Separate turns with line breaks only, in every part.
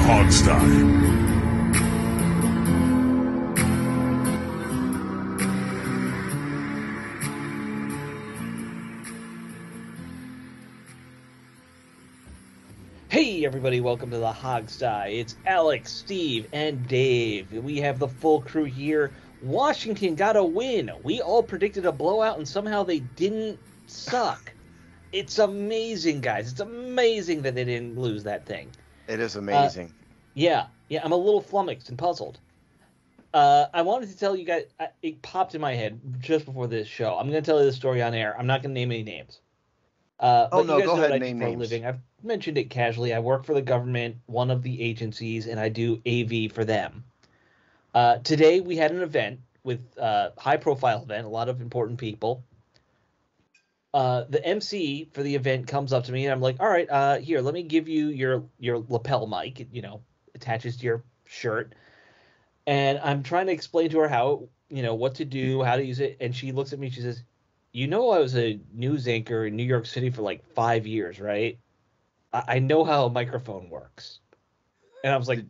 Hogstye.
Hey everybody, welcome to the Hogstye. It's Alex, Steve, and Dave. We have the full crew here. Washington got a win. We all predicted a blowout and somehow they didn't suck. It's amazing, guys. It's amazing that they didn't lose that thing.
It is amazing.
Yeah, I'm a little flummoxed and puzzled. I wanted to tell you guys, it popped in my head just before this show. I'm going to tell you the story on air. I'm not going to name any names. But you guys
go
know
ahead
what I
and
do
name
for a
names.
living. I've mentioned it casually. I work for the government, one of the agencies, and I do AV for them. Today we had an event with high-profile event, a lot of important people. The MC for the event comes up to me, and I'm like, "All right, here, let me give you your lapel mic. It, attaches to your shirt." And I'm trying to explain to her how, what to do, how to use it, and she looks at me. She says, I was a news anchor in New York City for like 5 years, right? I know how a microphone works. And I was like,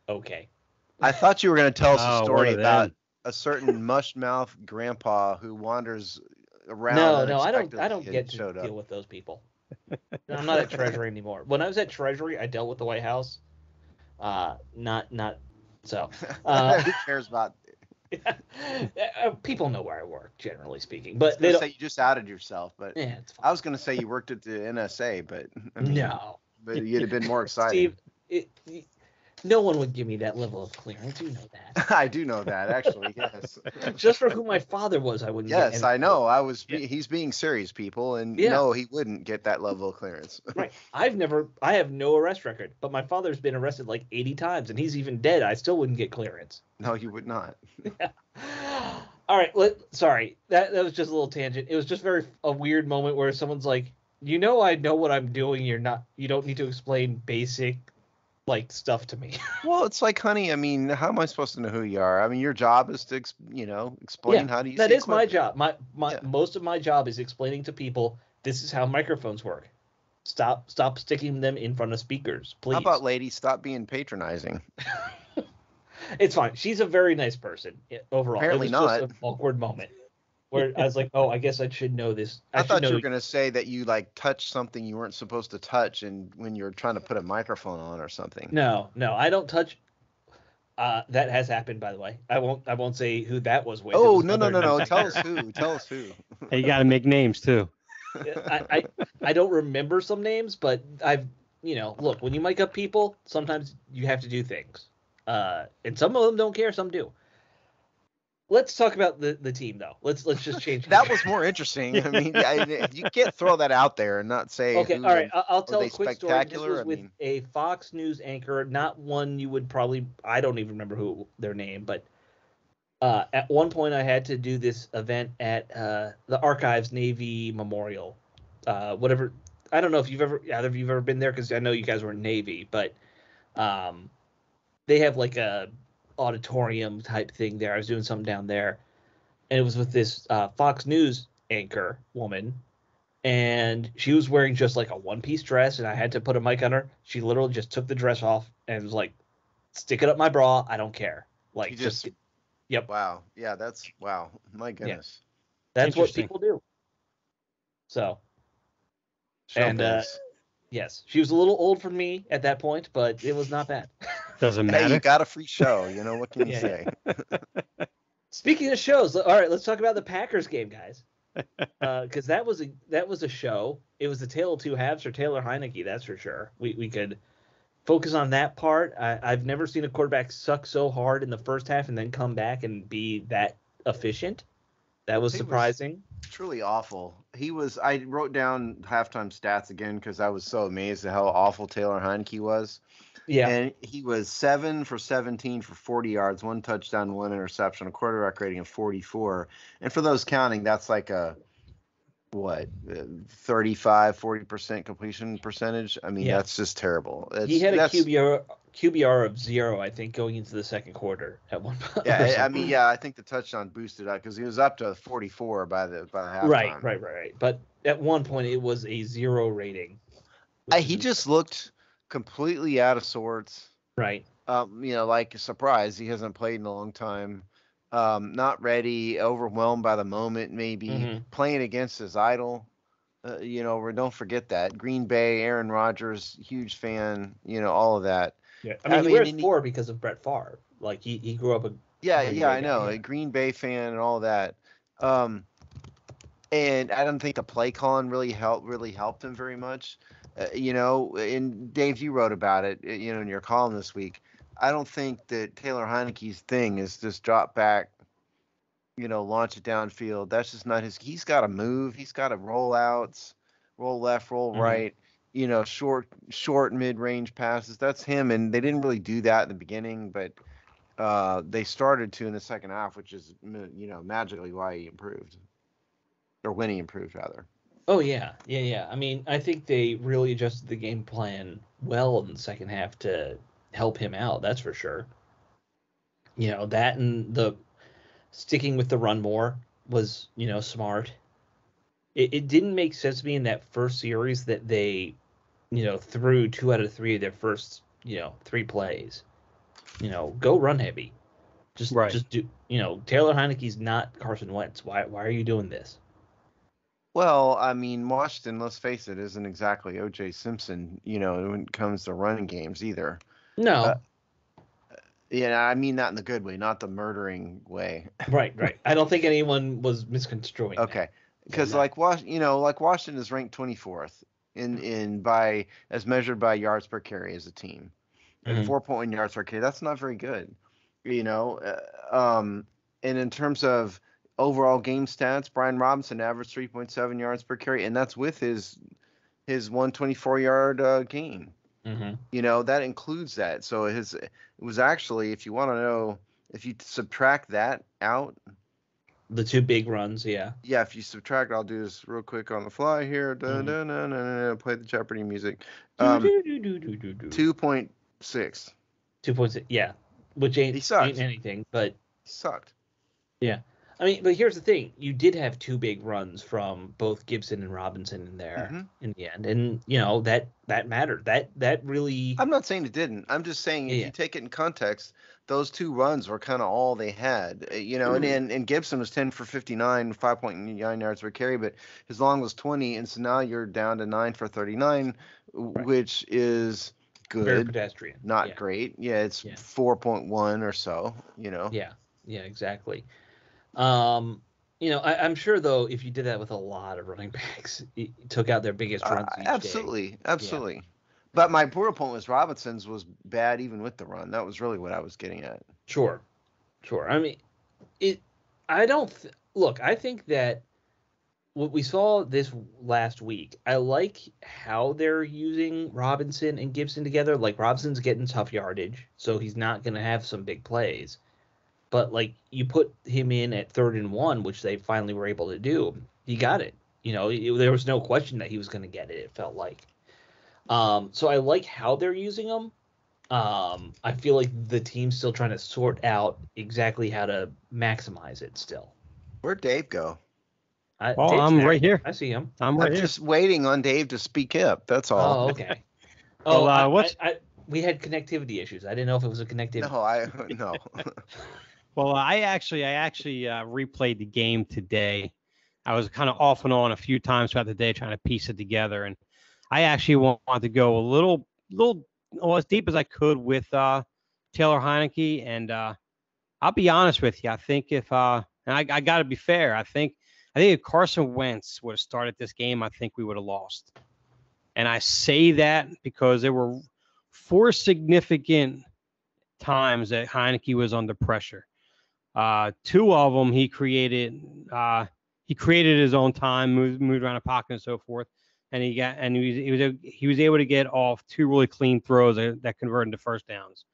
okay.
I thought you were going to tell us a story
one of
about
them.
a certain mush-mouth grandpa who wanders around
No, I don't
unexpectedly
get
and
to
showed up.
deal with those people. No, I'm not at Treasury anymore. When I was at Treasury, I dealt with the White House. Not so.
Who cares about?
People know where I work, generally speaking,
I
but
was
they
going to
don't.
say you just outed yourself, but
Yeah, it's fine.
I was going to say you worked at the NSA, but I mean,
No,
but you'd have been more exciting.
Steve, no one would give me that level of clearance. You know that.
I do know that, actually. Yes.
Just for who my father was, I wouldn't.
Yes,
get
I know.
Yeah.
He's being serious, people, and
Yeah.
no, he wouldn't get that level of clearance.
Right. I have no arrest record, but my father's been arrested like 80 times, and he's even dead. I still wouldn't get clearance.
No, you would not.
Yeah. All right. Sorry, that was just a little tangent. It was just a weird moment where someone's like, I know what I'm doing. You don't need to explain basic stuff to me.
Well, it's like, honey, I mean, how am I supposed to know who you are? I mean, your job is to, explain how to use
That
the
is my
equipment.
job.
Yeah.
Most of my job is explaining to people this is how microphones work. Stop sticking them in front of speakers, please.
How about ladies stop being patronizing?
It's fine. She's a very nice person overall.
Apparently
it was
not.
just an awkward moment where I was like, oh, I guess I should know this.
I
should
thought
know
you were going to say that you touched something you weren't supposed to touch, and when you're trying to put a microphone on or something.
No, I don't touch. That has happened, by the way. I won't say who that was with.
Oh,
It was
no.
another
Tell us who. Tell us who.
Hey, you got to make names too.
I don't remember some names, but I've look, when you mic up people, sometimes you have to do things. And some of them don't care, some do. Let's talk about the team though. Let's just change.
That was more interesting. I mean, you can't throw that out there and not say.
Okay, all right. I'll tell
they
a quick story. This
spectacular?
was with a Fox News anchor, not one you would probably. I don't even remember their name, but at one point I had to do this event at the Archives Navy Memorial, whatever. I don't know if either of you've ever been there, because I know you guys were in Navy, but they have like a auditorium type thing there. I was doing something down there, and it was with this Fox News anchor woman, and she was wearing just like a one-piece dress, and I had to put a mic on her. She literally just took the dress off and was like, stick it up my bra, I don't care. Like,
You just
yep.
Wow. Yeah, that's wow. My goodness.
That's what
Interesting.
people do. So,
Show
and
biz.
yes, she was a little old for me at that point, but it was not bad.
Doesn't
Hey, you
matter.
got a free show. You know what can you
Yeah,
say?
Speaking of shows, all right, let's talk about the Packers game, guys. Because that was a show. It was the tale of two halves for Taylor Heinicke, that's for sure. We could focus on that part. I've never seen a quarterback suck so hard in the first half and then come back and be that efficient. That was surprising.
Truly awful. I wrote down halftime stats again because I was so amazed at how awful Taylor Heinicke was.
Yeah.
And he was 7 for 17 for 40 yards, 1 touchdown, 1 interception, a quarterback rating of 44. And for those counting, that's like a 40% completion percentage. I mean, that's just terrible.
He had a QBR of 0, I think, going into the second quarter at one point.
Yeah, I mean, I think the touchdown boosted up because he was up to 44 by the halftime.
Right. But at one point, it was a 0 rating.
He just looked completely out of sorts.
Right.
Like a surprise. He hasn't played in a long time. Not ready, overwhelmed by the moment, maybe
Mm-hmm.
playing against his idol. Don't forget that Green Bay, Aaron Rodgers, huge fan. All of that.
Yeah. I mean, he wears 4 because of Brett Favre. Like he grew up a Green Bay
I
guy,
know,
yeah.
a Green Bay fan and all that. And I don't think the play calling really helped him very much. And Dave, you wrote about it, in your column this week. I don't think that Taylor Heinicke's thing is just drop back, launch it downfield. That's just not his. He's got to move. He's got to roll outs, roll left, roll right. Short mid-range passes. That's him. And they didn't really do that in the beginning, but they started to in the second half, which is magically why he improved, or when he improved rather.
Oh yeah. I mean, I think they really adjusted the game plan well in the second half to help him out. That's for sure. That and the sticking with the run more was, smart. It didn't make sense to me in that first series that they, threw 2 out of 3 of their first, 3 plays. Go run heavy. Just do. Taylor Heinicke's not Carson Wentz. Why are you doing this?
Well, I mean, Washington, let's face it, isn't exactly O.J. Simpson, when it comes to running games either.
No.
I mean that in the good way, not the murdering way.
Right. I don't think anyone was misconstruing.
Okay, because Washington is ranked 24th in by as measured by yards per carry as a team, and 4.1 yards per carry. That's not very good, And in terms of overall game stats, Brian Robinson averaged 3.7 yards per carry, and that's with his 124-yard game. That includes that. So it was actually, if you want to know, if you subtract that out,
the 2 big runs, yeah.
Yeah, if you subtract, I'll do this real quick on the fly here. Play the Jeopardy music. 2.6.
2.6, yeah. Which ain't anything, but
he sucked.
Yeah. I mean, but here's the thing. You did have 2 big runs from both Gibson and Robinson in there in the end. And, that mattered. That really...
I'm not saying it didn't. I'm just saying if you take it in context, those 2 runs were kind of all they had. And Gibson was 10 for 59, 5.9 yards per carry, but his long was 20. And so now you're down to 9 for 39, which is good.
Very pedestrian.
Not great. Yeah, it's 4.1 or so,
Yeah, exactly. I'm sure though if you did that with a lot of running backs, you took out their biggest runs each
absolutely.
Yeah.
But my poor point was Robinson's was bad even with the run. That was really what I was getting at.
Sure. I mean, I think that what we saw this last week, I like how they're using Robinson and Gibson together. Like Robinson's getting tough yardage, so he's not going to have some big plays. But, you put him in at 3rd and 1, which they finally were able to do. He got it. There was no question that he was going to get it, it felt like. So I like how they're using him. I feel like the team's still trying to sort out exactly how to maximize it still.
Where'd Dave go?
I'm right here.
I see him.
I'm just waiting on Dave to speak up. That's all.
Oh, okay. We had connectivity issues. I didn't know if it was a connectivity.
No.
Well, I actually replayed the game today. I was kind of off and on a few times throughout the day trying to piece it together, and I actually wanted to go a little as deep as I could with Taylor Heinicke. And I'll be honest with you. I think if and I got to be fair, I think if Carson Wentz would have started this game, I think we would have lost. And I say that because there were 4 significant times that Heinicke was under pressure. 2 of them he created his own time, moved around the pocket and so forth, and he was able to get off 2 really clean throws that converted into first downs.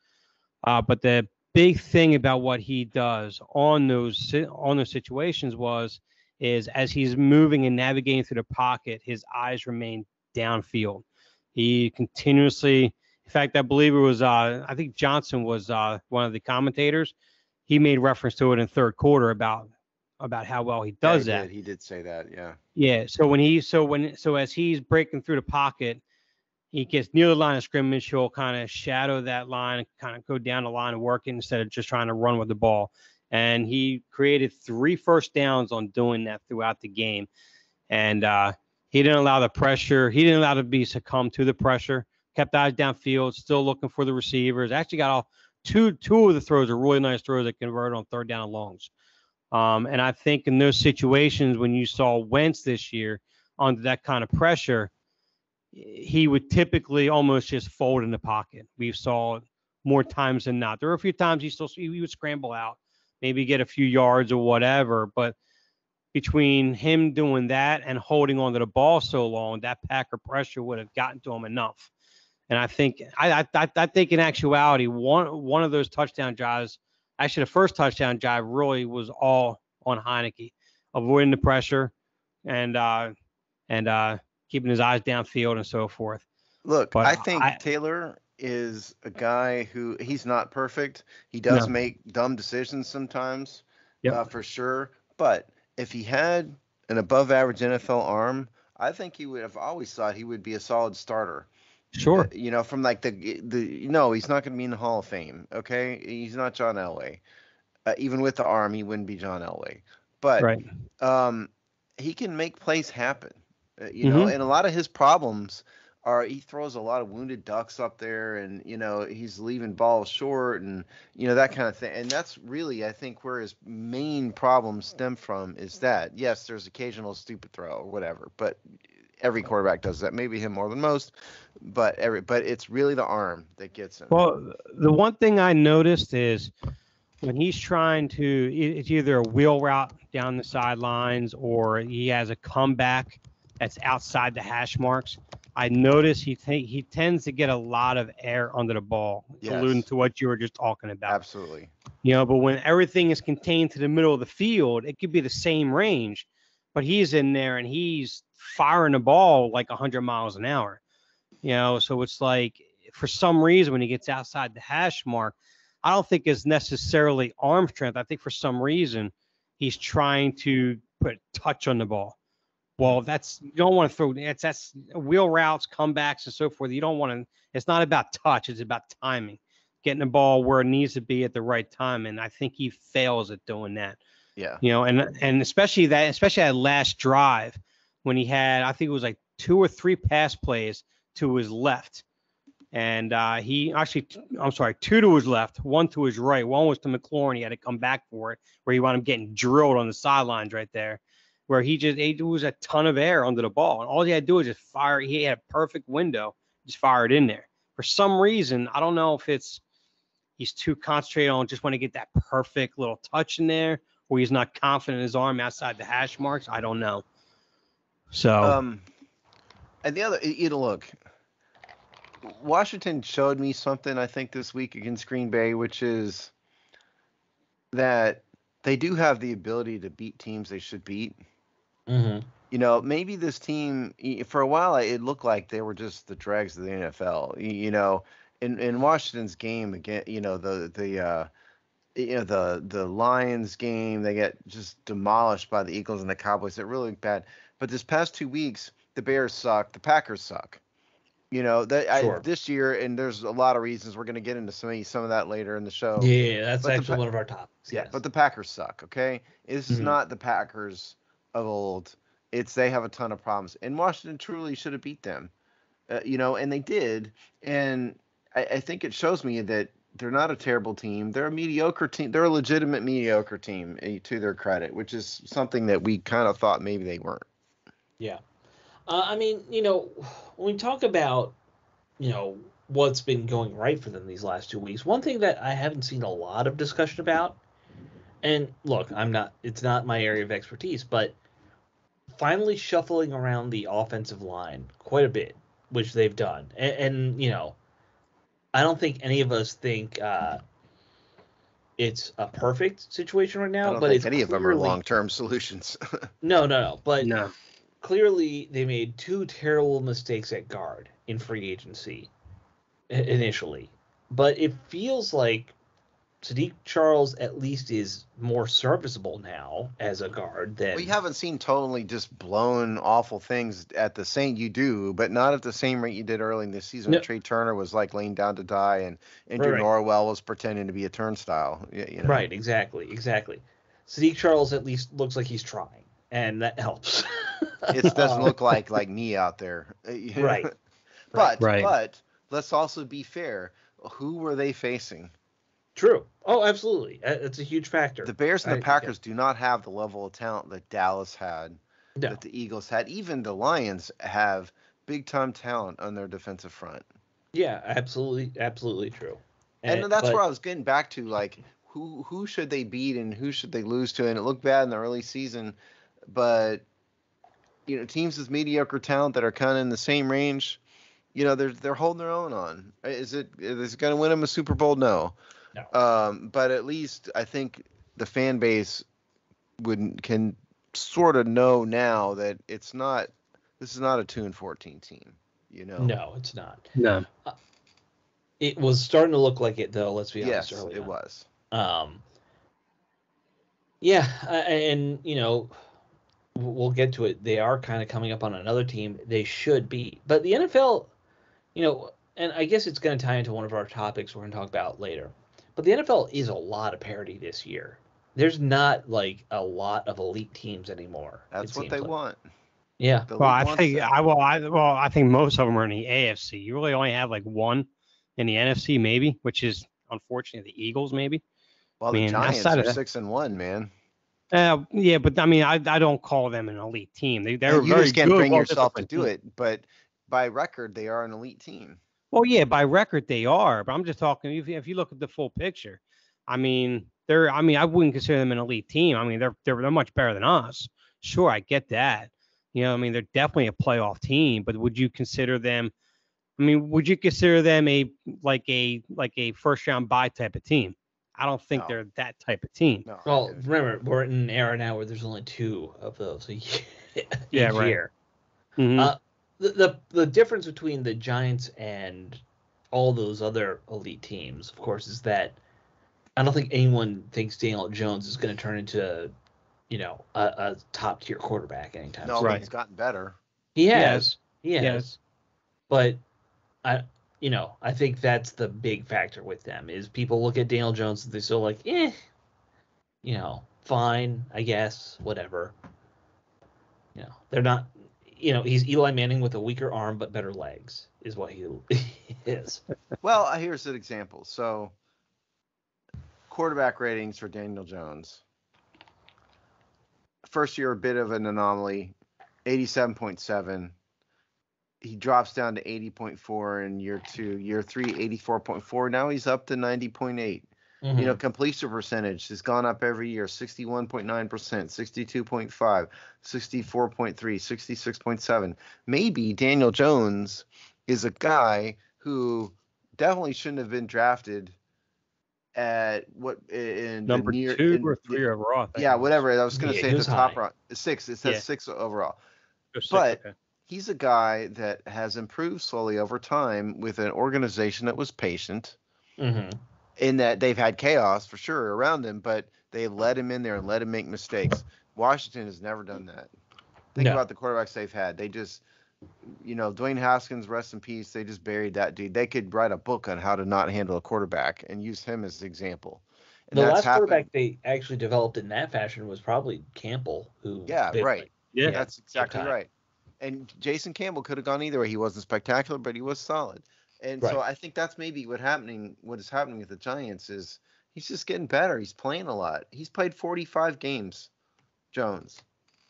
But the big thing about what he does on those situations is as he's moving and navigating through the pocket, his eyes remain downfield. He continuously, in fact, I believe it was I think Johnson was one of the commentators. He made reference to it in third quarter about how well he does that.
He did say that, yeah.
Yeah. So as he's breaking through the pocket, he gets near the line of scrimmage, he'll kind of shadow that line and kind of go down the line and work it instead of just trying to run with the ball. And he created 3 first downs on doing that throughout the game. And he didn't allow the pressure. He didn't allow to be succumb to the pressure. Kept eyes downfield, still looking for the receivers. Actually got off two of the throws are really nice throws that converted on 3rd down and longs. And I think in those situations when you saw Wentz this year under that kind of pressure, he would typically almost just fold in the pocket. We saw it more times than not. There were a few times he would scramble out, maybe get a few yards or whatever. But between him doing that and holding onto the ball so long, that Packer pressure would have gotten to him enough. And I think in actuality, one of those touchdown drives, actually the first touchdown drive really was all on Heinicke, avoiding the pressure and keeping his eyes downfield and so forth.
Look,
But
I think Taylor is a guy who he's not perfect. He does make dumb decisions sometimes, for sure. But if he had an above-average NFL arm, I think he would have always thought he would be a solid starter.
Sure.
From like no, he's not going to be in the Hall of Fame. Okay, he's not John Elway. Even with the arm, he wouldn't be John Elway. But he can make plays happen. And a lot of his problems are he throws a lot of wounded ducks up there, and he's leaving balls short, and that kind of thing. And that's really, I think, where his main problems stem from is that yes, there's occasional stupid throw or whatever, but every quarterback does that. Maybe him more than most, but it's really the arm that gets him.
Well, the one thing I noticed is when he's trying to, it's either a wheel route down the sidelines or he has a comeback that's outside the hash marks. I notice he tends to get a lot of air under the ball, alluding to what you were just talking about.
Absolutely.
But when everything is contained to the middle of the field, it could be the same range, but he's in there and he's firing the ball like 100 miles an hour. So it's like for some reason when he gets outside the hash mark, I don't think it's necessarily arm strength. I think for some reason he's trying to put touch on the ball. Well, you don't want to throw. That's wheel routes, comebacks, and so forth. You don't want to. It's not about touch. It's about timing, getting the ball where it needs to be at the right time. And I think he fails at doing that.
Yeah.
And especially that last drive when he had, I think it was like 2 or 3 pass plays to his left. And he actually, 2 to his left, 1 to his right. One was to McLaurin. He had to come back for it, where he wound up getting drilled on the sidelines right there, where it was a ton of air under the ball. And all he had to do was just fire. He had a perfect window, just fire it in there. For some reason, I don't know if he's too concentrated on just want to get that perfect little touch in there, or he's not confident in his arm outside the hash marks. I don't know. So,
and the other, look, Washington showed me something, I think, this week against Green Bay, which is that they do have the ability to beat teams they should beat.
Mm-hmm.
Maybe this team, for a while, it looked like they were just the dregs of the NFL. In Washington's game again, the Lions game, they get just demolished by the Eagles and the Cowboys. They're really bad. But this past 2 weeks, the Bears suck. The Packers suck. This year, and there's a lot of reasons. We're going to get into some of that later in the show.
Yeah, that's actually one of our topics.
Yeah, but the Packers suck, okay? This is not the Packers of old. They have a ton of problems. And Washington truly should have beat them, and they did. And I think it shows me that they're not a terrible team. They're a mediocre team. They're a legitimate mediocre team, to their credit, which is something that we kind of thought maybe they weren't.
Yeah. When we talk about, what's been going right for them these last 2 weeks, one thing that I haven't seen a lot of discussion about, and look, it's not my area of expertise, but finally shuffling around the offensive line quite a bit, which they've done. And I don't think any of us think it's a perfect situation right now, but it's
any of them are long-term solutions.
No. But
no.
Clearly, they made 2 terrible mistakes at guard in free agency initially. But it feels like Sadiq Charles at least is more serviceable now as a guard than.
We haven't seen totally just blown awful things at the same. You do, but not at the same rate you did early in this season.
No.
Trey Turner was like laying down to die, and Andrew Norwell was pretending to be a turnstile. You know?
Right, exactly. Sadiq Charles at least looks like he's trying, and that helps.
It doesn't look like me out there.
Right.
But let's also be fair. Who were they facing?
True. Oh, absolutely. It's a huge factor.
The Bears and the Packers do not have the level of talent that Dallas had, that the Eagles had. Even the Lions have big-time talent on their defensive front.
Yeah, absolutely true.
And that's where I was getting back to, like, who should they beat and who should they lose to? And it looked bad in the early season, but teams with mediocre talent that are kind of in the same range, they're holding their own on. Is it going to win them a Super Bowl? No. But at least I think the fan base can sort of know now that this is not a 2-14 team,
No, it's not.
No.
It was starting to look like it, though. Let's be honest.
Yes, it was.
Yeah, and we'll get to it. They are kind of coming up on another team they should beat, but the NFL, and I guess it's going to tie into one of our topics we're going to talk about later. But the NFL is a lot of parity this year. There's not like a lot of elite teams anymore.
That's what they want.
Yeah.
Well, I think most of them are in the AFC. You really only have like one in the NFC, maybe, which is unfortunately the Eagles, maybe.
Well, the Giants are 6-1, man.
Yeah, but I mean, I don't call them an elite team. They're very good.
You just can't bring yourself to do it, but by record, they are an elite team.
Well, yeah, by record they are, but I'm just talking. If you look at the full picture, I mean, I wouldn't consider them an elite team. I mean, they're much better than us. Sure, I get that. I mean, they're definitely a playoff team, but would you consider them? I mean, would you consider them a first round bye type of team? I don't think they're that type of team.
No. Well, remember, we're in an era now where there's only 2 of those each year.
Mm-hmm.
The difference between the Giants and all those other elite teams, of course, is that I don't think anyone thinks Daniel Jones is going to turn into, a top tier quarterback anytime soon.
No, but he's gotten better.
He has. But I think that's the big factor with them is people look at Daniel Jones and they still like, fine, I guess, whatever. They're not. He's Eli Manning with a weaker arm but better legs is what he is.
Well, here's an example. So, quarterback ratings for Daniel Jones. First year, a bit of an anomaly, 87.7. He drops down to 80.4 in year 2. Year 3, 84.4. Now he's up to 90.8. Mm-hmm. Completion percentage has gone up every year, 61.9%, 62.5, 64.3, 66.7. Maybe Daniel Jones is a guy who definitely shouldn't have been drafted at
number 2 or 3 overall.
Yeah, whatever. I was going to say the top round. 6. It says 6 overall.
6,
but
okay.
He's a guy that has improved slowly over time with an organization that was patient.
Mm-hmm.
In that they've had chaos for sure around him, but they let him in there and let him make mistakes. Washington has never done that. Think about the quarterbacks they've had. They just, Dwayne Haskins, rest in peace. They just buried that dude. They could write a book on how to not handle a quarterback and use him as the example. And
the last quarterback they actually developed in that fashion was probably Campbell, who.
Right. Yeah, that's exactly right. And Jason Campbell could have gone either way. He wasn't spectacular, but he was solid. And so I think that's maybe what is happening with the Giants is he's just getting better. He's playing a lot. He's played 45 games, Jones.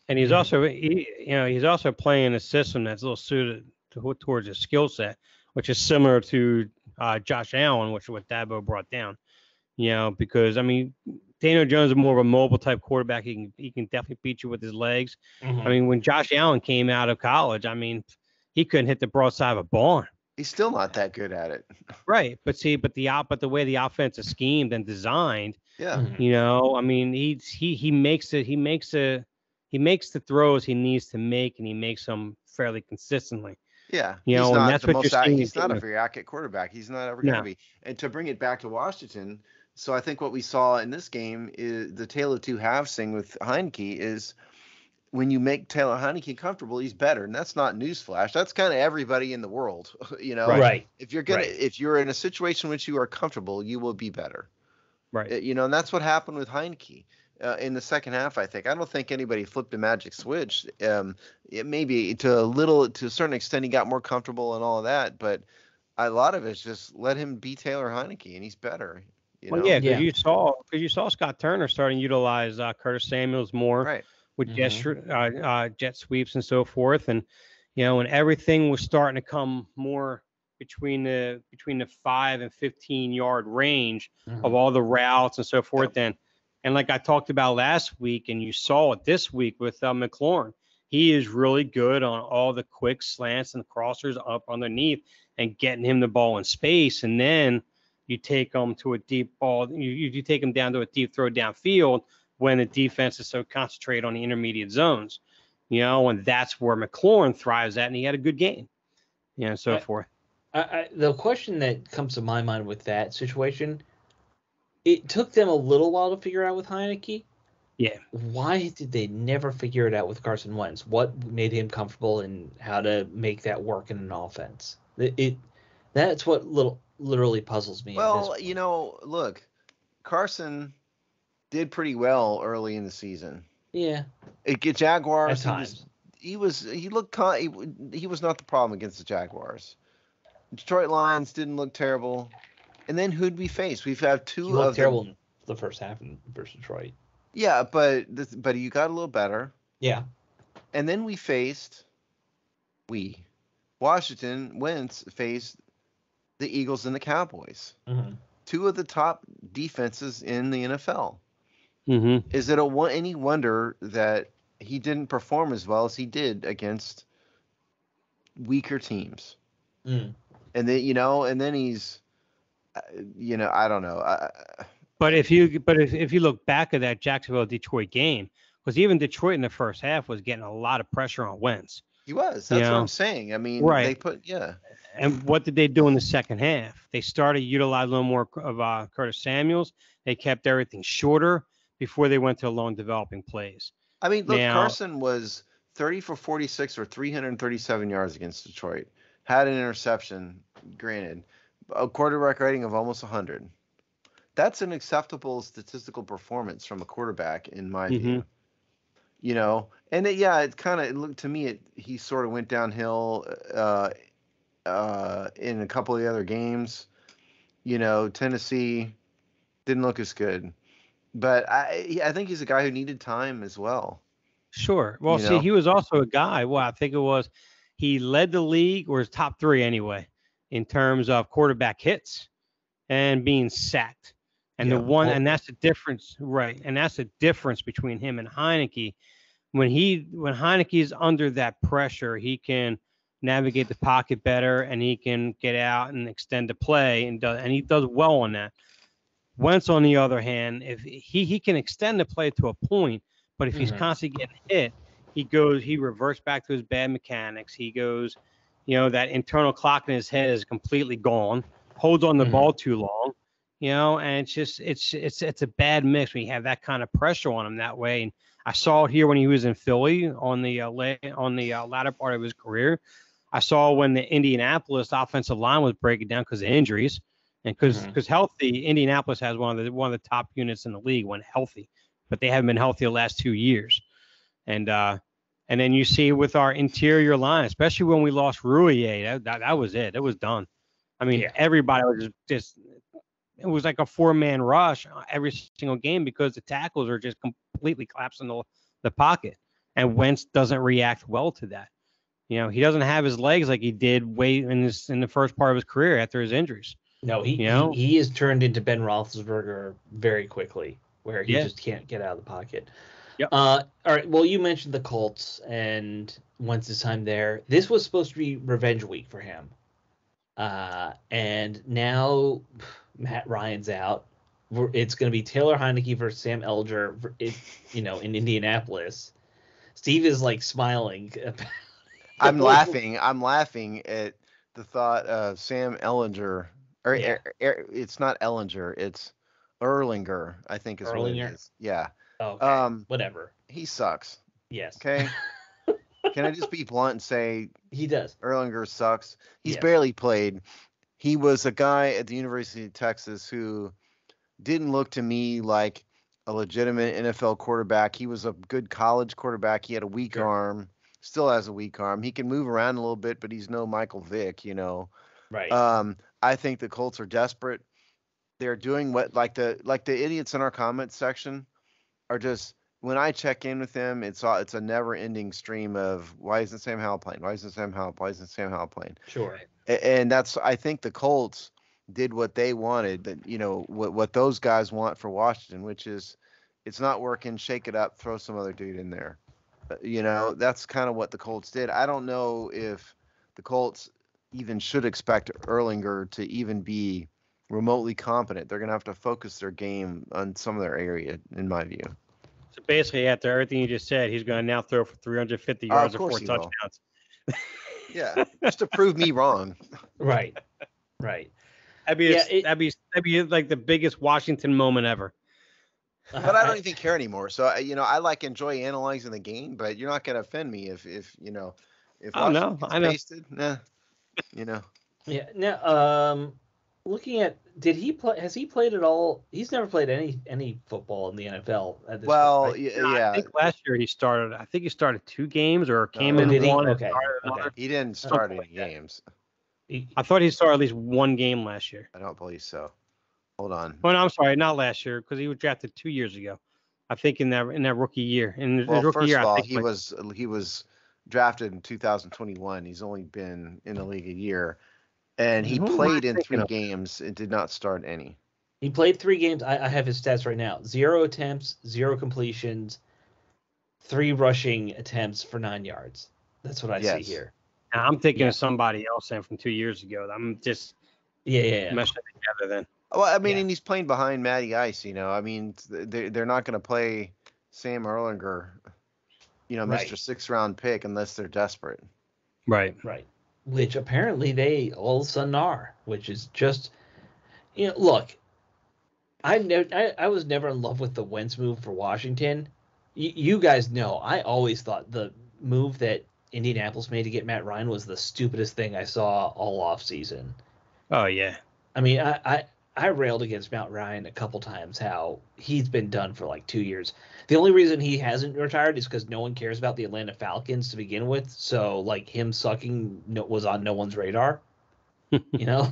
And he's also he's also playing a system that's a little suited towards his skill set, which is similar to Josh Allen, which is what Dabo brought down. Because I mean, Daniel Jones is more of a mobile type quarterback. He can definitely beat you with his legs.
Mm-hmm.
I mean, when Josh Allen came out of college, I mean, he couldn't hit the broadside of a barn.
He's still not that good at it.
Right. But the way the offense is schemed and designed,
Mm-hmm.
I mean, he makes the throws he needs to make, and he makes them fairly consistently.
Yeah.
And that's what you're seeing.
He's not a very accurate quarterback. He's not ever going to be. And to bring it back to Washington, So I think what we saw in this game is the tale of two halves thing with Heinicke is when you make Taylor Heinicke comfortable, he's better. And that's not newsflash. That's kind of everybody in the world.
Right.
Right.
If you're in a situation in which you are comfortable, you will be better.
Right.
And that's what happened with Heinicke in the second half. I don't think anybody flipped a magic switch. It maybe to a certain extent, he got more comfortable and all of that, but a lot of it's just let him be Taylor Heinicke, and he's better.
Well, yeah,
Yeah.
because you saw Scott Turner starting to utilize Curtis Samuels more
Right.
with
Mhm.
jet sweeps and so forth, and when everything was starting to come more between the 5 and 15 yard range of
Mhm.
all the routes and so forth.
Yep.
And like I talked about last week, and you saw it this week with McLaurin, he is really good on all the quick slants and crossers up underneath and getting him the ball in space, and then you take them to a deep ball. You take them down to a deep throw downfield when the defense is so concentrated on the intermediate zones, and that's where McLaurin thrives at, and he had a good game, and so forth.
The question that comes to my mind with that situation, it took them a little while to figure out with Heinicke.
Yeah.
Why did they never figure it out with Carson Wentz? What made him comfortable and how to make that work in an offense? That's what literally puzzles me at this
Well,
point.
look, Carson did pretty well early in the season.
Yeah,
Jaguars,
at times.
he looked he was not the problem against the Jaguars. Detroit Lions didn't look terrible. And then who'd we face? We've had
He
two
looked
of the
terrible in the first half versus Detroit.
yeah, but you got a little better.
Yeah.
And then Washington Wentz faced the Eagles and the Cowboys.
Mm-hmm.
Two of the top defenses in the NFL.
Mm-hmm.
Is it any wonder that he didn't perform as well as he did against weaker teams?
Mm.
And then he's, I don't know.
But if you look back at that Jacksonville Detroit game, because even Detroit in the first half was getting a lot of pressure on Wentz.
He was. That's what I'm saying. I mean,
Right.
Yeah.
And what did they do in the second half? They started utilizing a little more of Curtis Samuels. They kept everything shorter before they went to long developing plays.
I mean, look,
Now,
Carson was 30 for 46 or 337 yards against Detroit. Had an interception, granted, a quarterback rating of almost 100. That's an acceptable statistical performance from a quarterback, in my view. And it looked to me, he sort of went downhill in a couple of the other games. Tennessee didn't look as good. But I think he's a guy who needed time as well.
Sure. Well, see, he was also a guy. Well, I think it was he led the league, or his top three anyway, in terms of quarterback hits and being sacked. And and that's the difference, right? And that's the difference between him and Heinicke. When Heinicke is under that pressure, he can navigate the pocket better, and he can get out and extend the play, and he does well on that. Wentz, on the other hand, if he can extend the play to a point, but if he's constantly getting hit, he reverts back to his bad mechanics. He goes, that internal clock in his head is completely gone, holds on the ball too long, and it's a bad mix when you have that kind of pressure on him that way. And I saw it here when he was in Philly on the latter part of his career. I saw when the Indianapolis offensive line was breaking down because of injuries. And because healthy, Indianapolis has one of the top units in the league when healthy, but they haven't been healthy the last 2 years. And then you see with our interior line, especially when we lost Rui, that was it. It was done. I mean, everybody was just it was like a 4-man rush every single game because the tackles are just completely collapsing the pocket, and Wentz doesn't react well to that. He doesn't have his legs like he did in the first part of his career after his injuries.
No, he is turned into Ben Roethlisberger very quickly, where he just can't get out of the pocket.
Yep.
All right. Well, you mentioned the Colts and Wentz's time there. This was supposed to be revenge week for him. And now Matt Ryan's out. It's going to be Taylor Heinicke versus Sam Ellinger, in Indianapolis. Steve is like smiling.
I'm laughing at the thought of Sam Ellinger. It's not Ellinger. It's Erlinger, I think is what it
Erlinger?
is. Yeah.
Okay. Whatever.
He sucks.
Yes.
Okay. Can I just be blunt and say
He does.
Erlinger sucks? He's
Yes.
barely played. He was a guy at the University of Texas who didn't look to me like a legitimate NFL quarterback. He was a good college quarterback. He had a weak
Sure.
arm, still has a weak arm. He can move around a little bit, but he's no Michael Vick, you know.
Right.
I think the Colts are desperate. They're doing what like the idiots in our comments section are just when I check in with them, it's a never ending stream of why isn't Sam Howell playing? Why isn't Sam Howell? Why isn't Sam Howell playing?
Sure.
And that's I think the Colts did what they wanted, that you know what those guys want for Washington, which is it's not working, shake it up, throw some other dude in there. You know, that's kind of what the Colts did. I don't know if the Colts even should expect Erlinger to even be remotely competent. They're going to have to focus their game on some of their area, in my view.
So basically, after everything you just said, he's going to now throw for 350 yards
Of
and 4
course he will.
touchdowns.
Yeah, just to prove me wrong.
Right. Right.
That'd be like the biggest Washington moment ever.
But I don't even care anymore. So you know, I like enjoy analyzing the game, but you're not going to offend me if you know if
Oh, no,
Washington
I know.
gets pasted. Nah, you know.
Yeah. Now, looking at, did he play? Has he played at all? He's never played any football in the NFL at this
Well,
point, right?
yeah,
I think last year he started. I think he started 2 games or came
Oh,
in
did he?
one. And
Okay.
started
Okay.
another.
he didn't start
Something
any games.
I thought he started at least 1 game last year.
I don't believe so. Hold on.
Well, no, I'm sorry, not last year because he was drafted 2 years ago. I think in that rookie year. In his
Well,
rookie
first
year,
of all,
I think
he was drafted in 2021. He's only been in the league a year, and he
Who am I
played in
thinking
3
of?
games and did not start any.
He played 3 games. I have his stats right now: 0 attempts, 0 completions, 3 rushing attempts for 9 yards. That's what I see
Yes.
here.
Now, I'm thinking
Yeah.
of somebody else then from 2 years ago. I'm just
Yeah.
meshing it together then.
Well, I mean,
Yeah.
and he's playing behind Matty Ice. You know, I mean, they're not going to play Sam Erlinger, you know,
Right.
Mr. 6th-round pick unless they're desperate.
Right.
Right. Which apparently they all of a sudden are, which is just, you know, look, I was never in love with the Wentz move for Washington. You guys know, I always thought the move that Indianapolis made to get Matt Ryan was the stupidest thing I saw all off season.
Oh yeah.
I mean, I railed against Matt Ryan a couple times, how he's been done for like 2 years. The only reason he hasn't retired is because no one cares about the Atlanta Falcons to begin with. So like him sucking was on no one's radar, you know?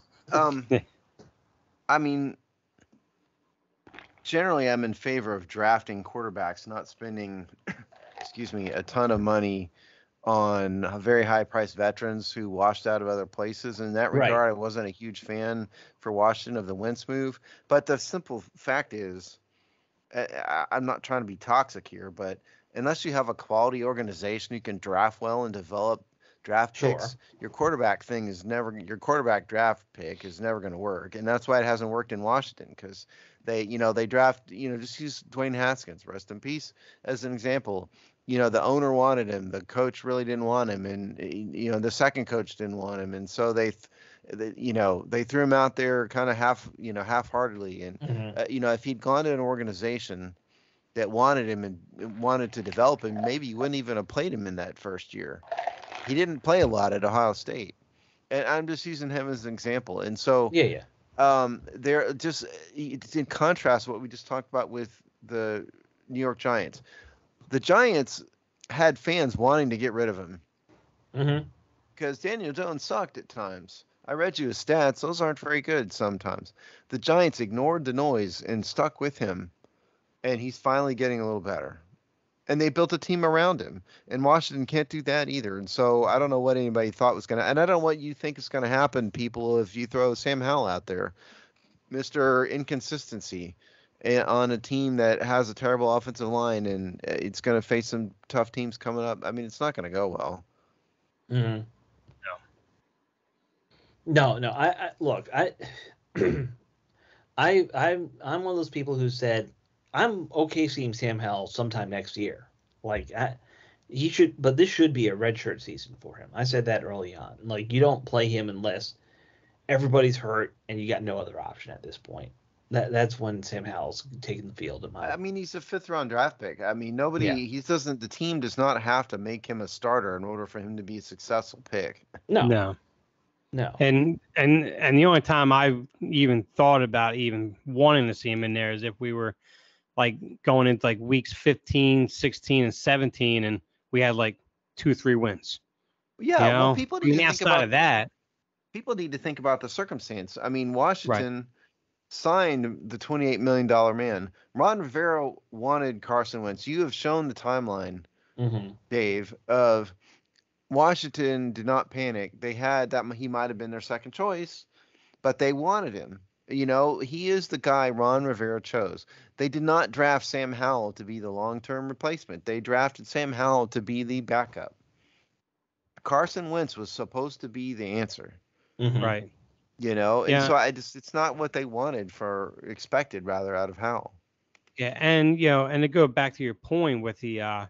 I mean, generally, I'm in favor of drafting quarterbacks, not spending, excuse me, a ton of money on very high-priced veterans who washed out of other places. In that
Right.
regard, I wasn't a huge fan for Washington of the Wentz move. But the simple fact is, I'm not trying to be toxic here, but unless you have a quality organization who can draft well and develop draft picks, your quarterback draft pick is never going to work. And that's why it hasn't worked in Washington, because they draft, just use Dwayne Haskins, rest in peace, as an example. The owner wanted him, the coach really didn't want him, and the second coach didn't want him, and so they threw him out there kind of half-heartedly. And if he'd gone to an organization that wanted him and wanted to develop him, maybe you wouldn't even have played him in that first year. He didn't play a lot at Ohio State, and I'm just using him as an example. And so they're just in contrast to what we just talked about with the New York Giants. The Giants had fans wanting to get rid of him because Daniel Jones sucked at times. I read you his stats; those aren't very good sometimes. The Giants ignored the noise and stuck with him, and he's finally getting a little better. And they built a team around him, and Washington can't do that either. And so I don't know what anybody thought was going to, and I don't know what you think is going to happen, people, if you throw Sam Howell out there, Mr. Inconsistency, on a team that has a terrible offensive line, and it's going to face some tough teams coming up. I mean, it's not going to go well.
Mm-hmm. No. I look, I'm one of those people who said I'm okay seeing Sam Howell sometime next year. Like he should, but this should be a redshirt season for him. I said that early on. Like you don't play him unless everybody's hurt and you got no other option at this point. That's when Sam Howell's taking the field.
I mean, he's a 5th-round draft pick. I mean, nobody,
Yeah.
the team does not have to make him a starter in order for him to be a successful pick.
No.
And the only time I even thought about even wanting to see him in there is if we were like going into like weeks 15, 16, and 17, and we had like 2-3 wins.
Yeah,
you know?
well, people need to think
outside
about
of that.
People need to think about the circumstance. I mean, Washington signed the $28 million man. Ron Rivera wanted Carson Wentz. You have shown the timeline, Dave, of Washington did not panic. They had that he might have been their second choice, but they wanted him. You know, he is the guy Ron Rivera chose. They did not draft Sam Howell to be the long-term replacement. They drafted Sam Howell to be the backup. Carson Wentz was supposed to be the answer.
Right.
You know, and so it's not what they expected rather out of Howell.
Yeah, and and to go back to your point with the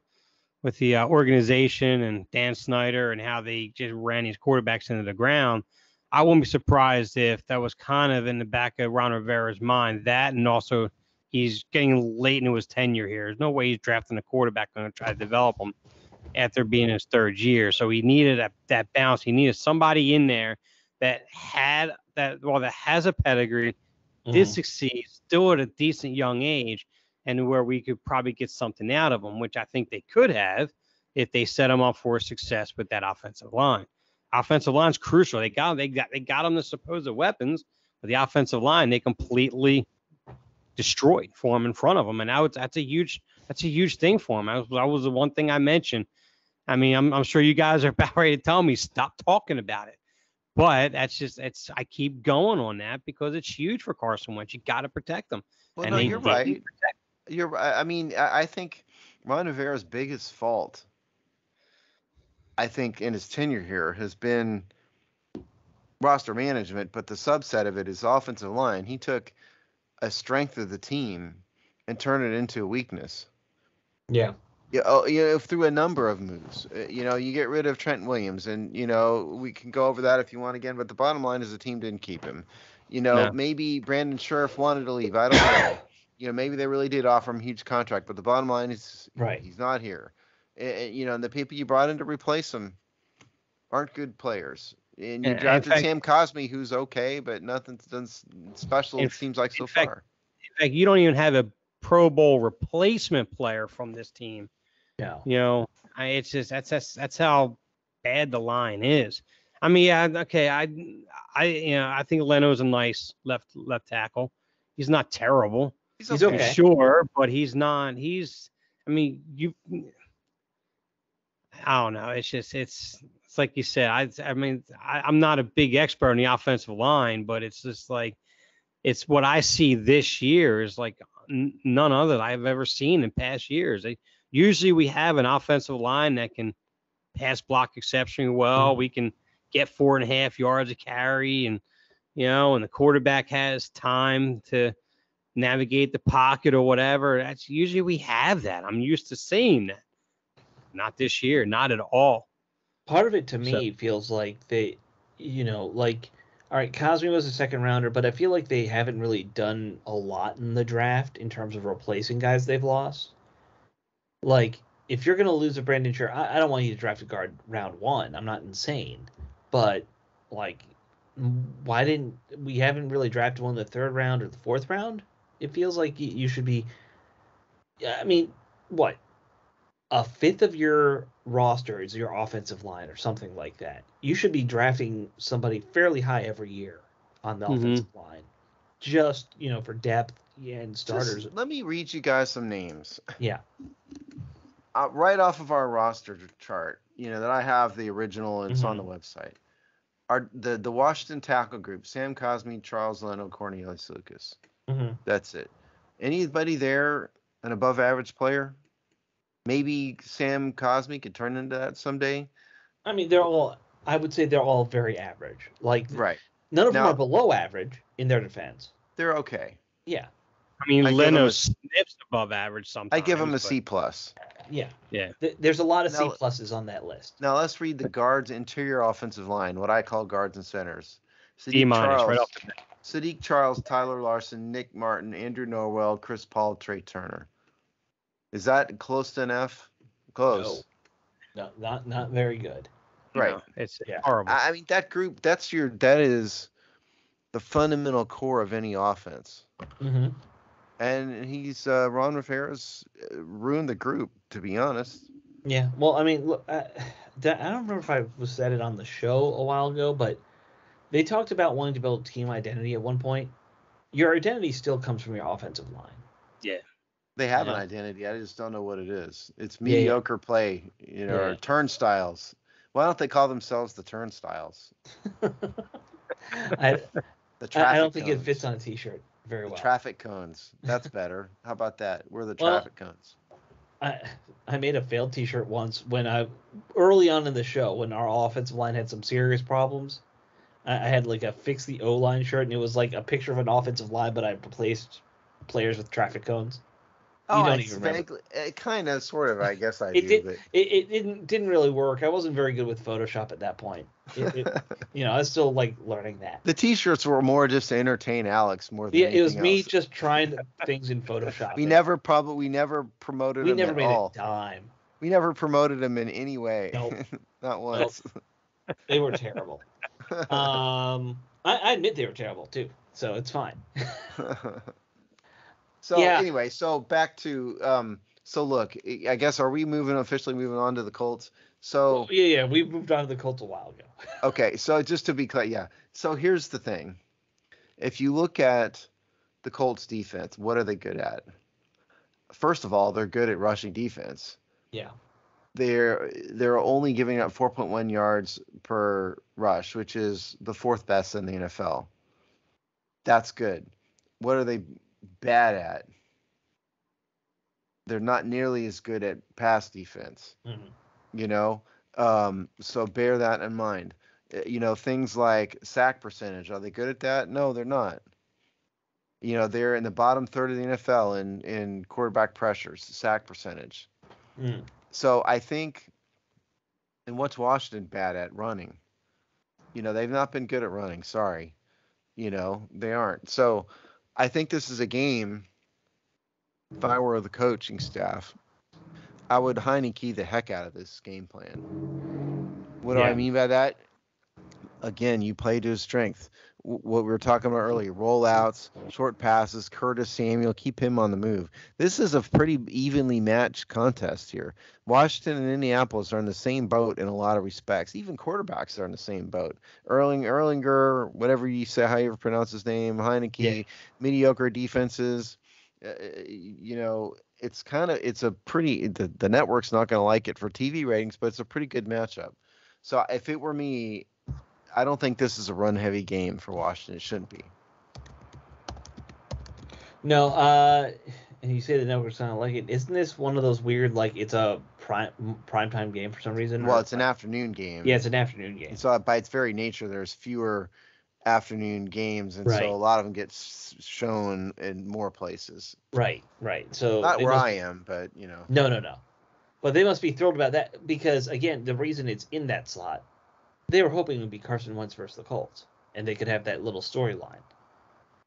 organization and Dan Snyder and how they just ran these quarterbacks into the ground, I wouldn't be surprised if that was kind of in the back of Ron Rivera's mind. That, and also he's getting late into his tenure here. There's no way he's drafting a quarterback going to try to develop him after being in his 3rd year. So he needed that balance. He needed somebody in there that has a pedigree, did succeed, still at a decent young age, and where we could probably get something out of him, which I think they could have if they set him up for success with that offensive line. Offensive line's crucial. They got him the supposed weapons, but the offensive line they completely destroyed for him in front of him, and now that's a huge thing for him. That was the one thing I mentioned. I mean, I'm sure you guys are about ready to tell me stop talking about it. But I keep going on that because it's huge for Carson Wentz. You got to protect them.
Well, no, you're right. You're right. I mean, I think Ron Rivera's biggest fault, I think, in his tenure here has been roster management, but the subset of it is offensive line. He took a strength of the team and turned it into a weakness.
Yeah.
Through a number of moves. You get rid of Trent Williams, and we can go over that if you want again. But the bottom line is the team didn't keep him. Maybe Brandon Scherff wanted to leave. I don't know. Maybe they really did offer him a huge contract. But the bottom line is he's not here. And the people you brought in to replace him aren't good players. And you drafted Sam Cosmi, who's okay, but nothing's done special. It seems like so far.
In fact, you don't even have a Pro Bowl replacement player from this team.
No.
It's just that's how bad the line is. I mean, I think Leno's a nice left tackle. He's not terrible.
He's okay.
Sure, but he's not. I don't know. It's like you said. I'm not a big expert on the offensive line, but it's just like it's what I see this year is like none other that I've ever seen in past years. Usually we have an offensive line that can pass block exceptionally well. We can get 4.5 yards of carry, and and the quarterback has time to navigate the pocket or whatever. That's usually we have that. I'm used to seeing that. Not this year, not at all.
Part of it to me feels like they, all right, Cosmi was a 2nd rounder, but I feel like they haven't really done a lot in the draft in terms of replacing guys they've lost. Like, if you're going to lose a Brandon Scherff, I don't want you to draft a guard round 1. I'm not insane. But, like, we haven't really drafted one in the 3rd round or the 4th round? It feels like you should be, I mean, what? A 5th of your roster is your offensive line or something like that. You should be drafting somebody fairly high every year on the offensive line. Just, for depth and starters.
Let me read you guys some names.
Yeah.
Right off of our roster chart, that I have the original and it's on the website. The Washington tackle group: Sam Cosmi, Charles Leno, Cornelius Lucas. That's it. Anybody there an above average player? Maybe Sam Cosmi could turn into that someday.
I mean, I would say they're all very average. Like, none of them are below average in their defense.
They're okay.
Yeah.
I mean, Leno sniffs above average sometimes.
I give him a C+.
Yeah.
Yeah.
There's a lot of C pluses on that list.
Now let's read the guards' interior offensive line, what I call guards and centers.
D- right off the bat.
Sadiq Charles, Tyler Larson, Nick Martin, Andrew Norwell, Chris Paul, Trey Turner. Is that close to an F? Close.
No, not very good.
Right.
No, it's horrible.
I mean, that group, that is the fundamental core of any offense.
Mm-hmm.
And he's Ron Rivera's ruined the group, to be honest.
Yeah. Well, I mean, look, I don't remember if I said it on the show a while ago, but they talked about wanting to build team identity at one point. Your identity still comes from your offensive line.
Yeah.
They have an identity. I just don't know what it is. It's mediocre play, or turnstiles. Why don't they call themselves the turnstiles?
I don't think it fits on a T-shirt very well.
Traffic cones. That's better. How about that? We're the traffic cones.
I made a failed T-shirt once when early on in the show when our offensive line had some serious problems. I had like a fix the O-line shirt, and it was like a picture of an offensive line, but I replaced players with traffic cones. You don't even remember.
Kind of, sort of, I guess I
do.
But...
It didn't really work. I wasn't very good with Photoshop at that point. I was still like learning that.
The T-shirts were more just to entertain Alex more than anything
it was me
else.
just trying things in Photoshop.
we never promoted them at all.
A dime.
We never promoted them in any way.
Nope.
Not once.
Nope. They were terrible. I admit they were terrible too, so it's fine.
Anyway, so back to so look, I guess are we officially moving on to the Colts? So
we moved on to the Colts a while ago.
Okay, so just to be clear, so here's the thing. If you look at the Colts defense, what are they good at? First of all, they're good at rushing defense.
Yeah.
They're only giving up 4.1 yards per rush, which is the fourth best in the NFL. That's good. What are they bad at? They're not nearly as good at pass defense.
Mm-hmm.
So bear that in mind. Things like sack percentage, are they good at that? No, they're not. They're in the bottom third of the NFL in quarterback pressures, sack percentage.
Mm.
So I think, and what's Washington bad at? Running. They've not been good at running. Sorry. They aren't. So I think this is a game, if I were the coaching staff, I would Heinicke the heck out of this game plan. What do I mean by that? Again, you play to his strength. What we were talking about earlier, rollouts, short passes, Curtis Samuel, keep him on the move. This is a pretty evenly matched contest here. Washington and Indianapolis are in the same boat in a lot of respects. Even quarterbacks are in the same boat. Erlinger, whatever you say, how you ever pronounce his name, Heinicke, mediocre defenses. It's a pretty, the network's not going to like it for TV ratings, but it's a pretty good matchup. So if it were me, I don't think this is a run-heavy game for Washington. It shouldn't be.
No, and you say the network's not like it. Isn't this one of those weird, like, it's a primetime game for some reason?
Well, it's an afternoon game.
Yeah, it's an afternoon game.
So by its very nature, there's fewer afternoon games, and so a lot of them get shown in more places.
Right. So
not where I am, but
No. But they must be thrilled about that because, again, the reason it's in that slot, they were hoping it would be Carson Wentz versus the Colts, and they could have that little storyline.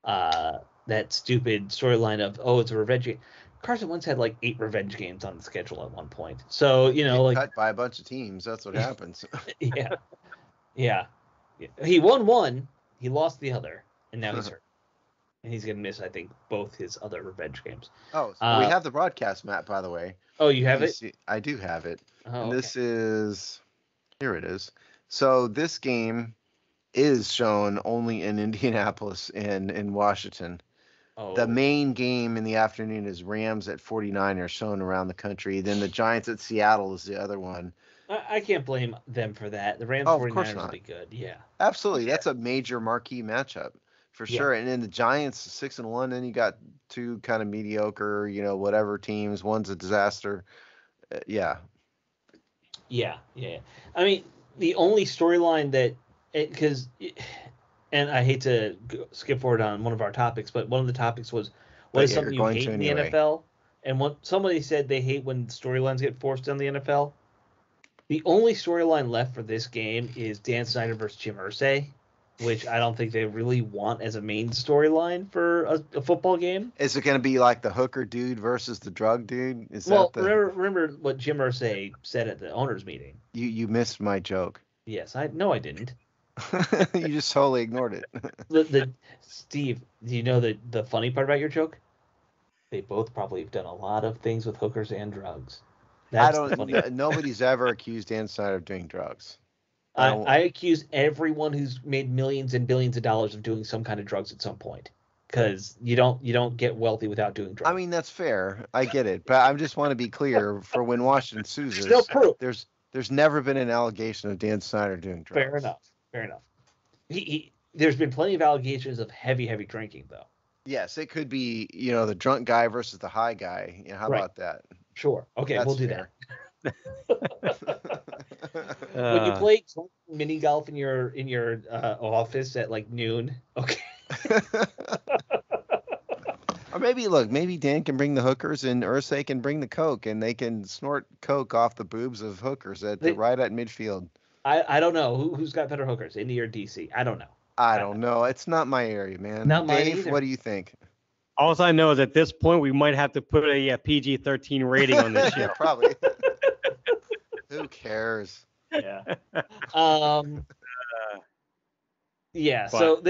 That stupid storyline of, it's a revenge game. Carson Wentz had like 8 revenge games on the schedule at one point. So,
cut by a bunch of teams. That's what happens.
Yeah. He won one, he lost the other, and now he's hurt. And he's going to miss, I think, both his other revenge games.
Oh, so we have the broadcast, Matt, by the way.
Oh, you have it?
I do have it.
Oh,
and this is, here it is. So this game is shown only in Indianapolis and in Washington.
Oh.
The main game in the afternoon is Rams at 49ers shown around the country. Then the Giants at Seattle is the other one.
I can't blame them for that. The Rams 49ers will be good. Yeah.
Absolutely. That's a major marquee matchup for sure. And then the Giants 6-1, then you got 2 kind of mediocre, whatever teams. One's a disaster. Yeah.
I mean, the only storyline that, because, and I hate to skip forward on one of our topics, but one of the topics was, what is something you hate in the NFL? And somebody said they hate when storylines get forced on the NFL. The only storyline left for this game is Dan Snyder versus Jim Irsay. which I don't think they really want as a main storyline for a football game.
Is it going to be like the hooker dude versus the drug dude? Is
Well,
that the
remember what Jim Irsay said at the owners' meeting.
you missed my joke?
Yes, I didn't.
You just totally ignored it.
The Steve, do you know the funny part about your joke? They both probably have done a lot of things with hookers and drugs. That's the funny part.
Nobody's ever accused Dan Snyder of doing drugs.
I accuse everyone who's made millions and billions of dollars of doing some kind of drugs at some point, because you don't get wealthy without doing drugs.
I mean, that's fair. I get it, but I just want to be clear for when Washington sues us.
Still proof.
There's never been an allegation of Dan Snyder doing drugs.
Fair enough. There's been plenty of allegations of heavy drinking, though.
Yes, it could be, the drunk guy versus the high guy. How about that?
Sure. Okay,
That's
we'll do
fair.
that. When you play mini golf in your office at like noon, okay.
Or maybe Dan can bring the hookers and Irsay can bring the coke, and they can snort coke off the boobs of hookers right at midfield.
I don't know who's got better hookers, Indy or DC. I don't know.
I don't know. It's not my area, man.
Not mine
Dave,
either.
what do you think?
All I know is at this point we might have to put a PG-13 rating on this show.
Yeah, probably. Who cares?
Yeah. Yeah. So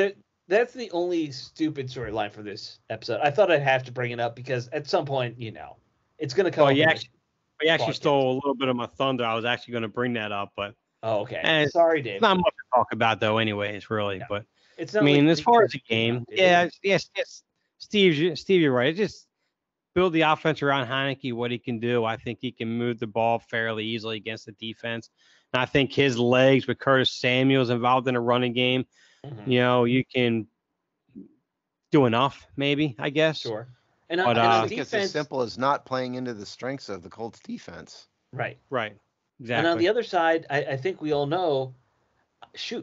that's the only stupid storyline for this episode. I thought I'd have to bring it up because at some point, it's going to come.
Well, you actually stole a little bit of my thunder. I was actually going to bring that up, but
okay. Sorry, Dave.
It's not much to talk about though, anyways, really. Yeah. But
it's not.
As far as the game, yes, Steve, you're right. Just build the offense around Heinicke, what he can do. I think he can move the ball fairly easily against the defense. And I think his legs with Curtis Samuel's involved in a running game, you can do enough, maybe, I guess.
Sure.
And I think it's as simple as not playing into the strengths of the Colts defense.
Right.
Exactly.
And on the other side, I think we all know,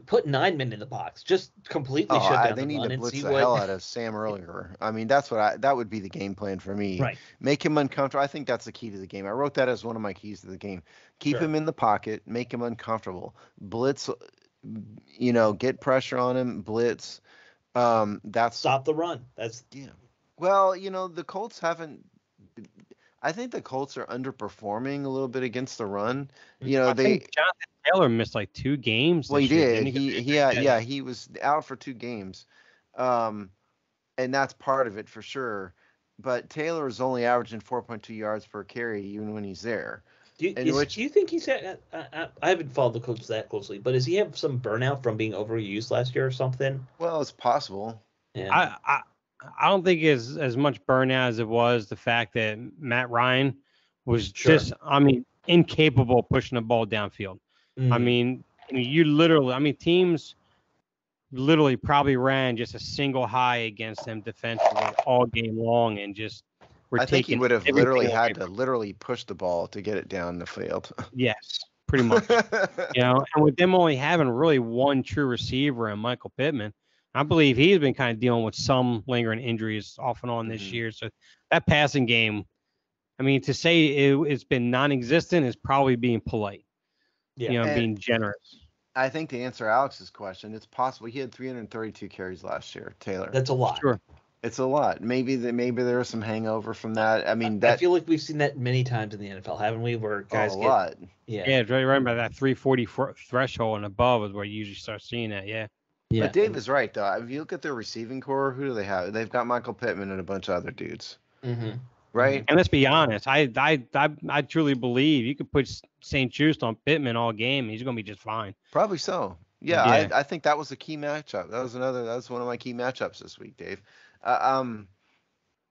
put 9 men in the box. Just completely shut down
they
the
need
run
to
and
blitz
see
the hell out of Sam earlier. I mean, that would be the game plan for me.
Right.
Make him uncomfortable. I think that's the key to the game. I wrote that as one of my keys to the game. Keep him in the pocket, make him uncomfortable. Blitz, get pressure on him, blitz.
Stop the run.
Well, the Colts haven't. I think the Colts are underperforming a little bit against the run. I think
Jonathan Taylor missed like 2 games.
Well, he did. He was out for 2 games, and that's part of it for sure. But Taylor is only averaging 4.2 yards per carry even when he's there.
Do you think he's had? I haven't followed the Colts that closely, but does he have some burnout from being overused last year or something?
Well, it's possible.
Yeah. I don't think it's as much burnout as it was the fact that Matt Ryan was just, incapable of pushing the ball downfield. Mm. Teams literally probably ran just a single high against them defensively all game long and just
I think he would have had to push the ball to get it down the field.
Yes, pretty much. And with them only having really one true receiver and Michael Pittman, I believe he's been kind of dealing with some lingering injuries off and on this year. So that passing game, to say it's been non-existent is probably being polite. Yeah. Being generous.
I think to answer Alex's question, it's possible he had 332 carries last year, Taylor.
That's a lot.
Sure.
It's a lot. Maybe there was some hangover from that.
I feel like we've seen that many times in the NFL, haven't we? Where guys get a
lot.
Yeah.
Yeah, right by that 340 threshold and above is where you usually start seeing that. Yeah.
Yeah. But Dave is right, though. If you look at their receiving core, who do they have? They've got Michael Pittman and a bunch of other dudes.
Mm-hmm.
Right?
And let's be honest. I truly believe you could put St. Just on Pittman all game. He's going to be just fine.
Probably so. Yeah. I think that was a key matchup. That was one of my key matchups this week, Dave.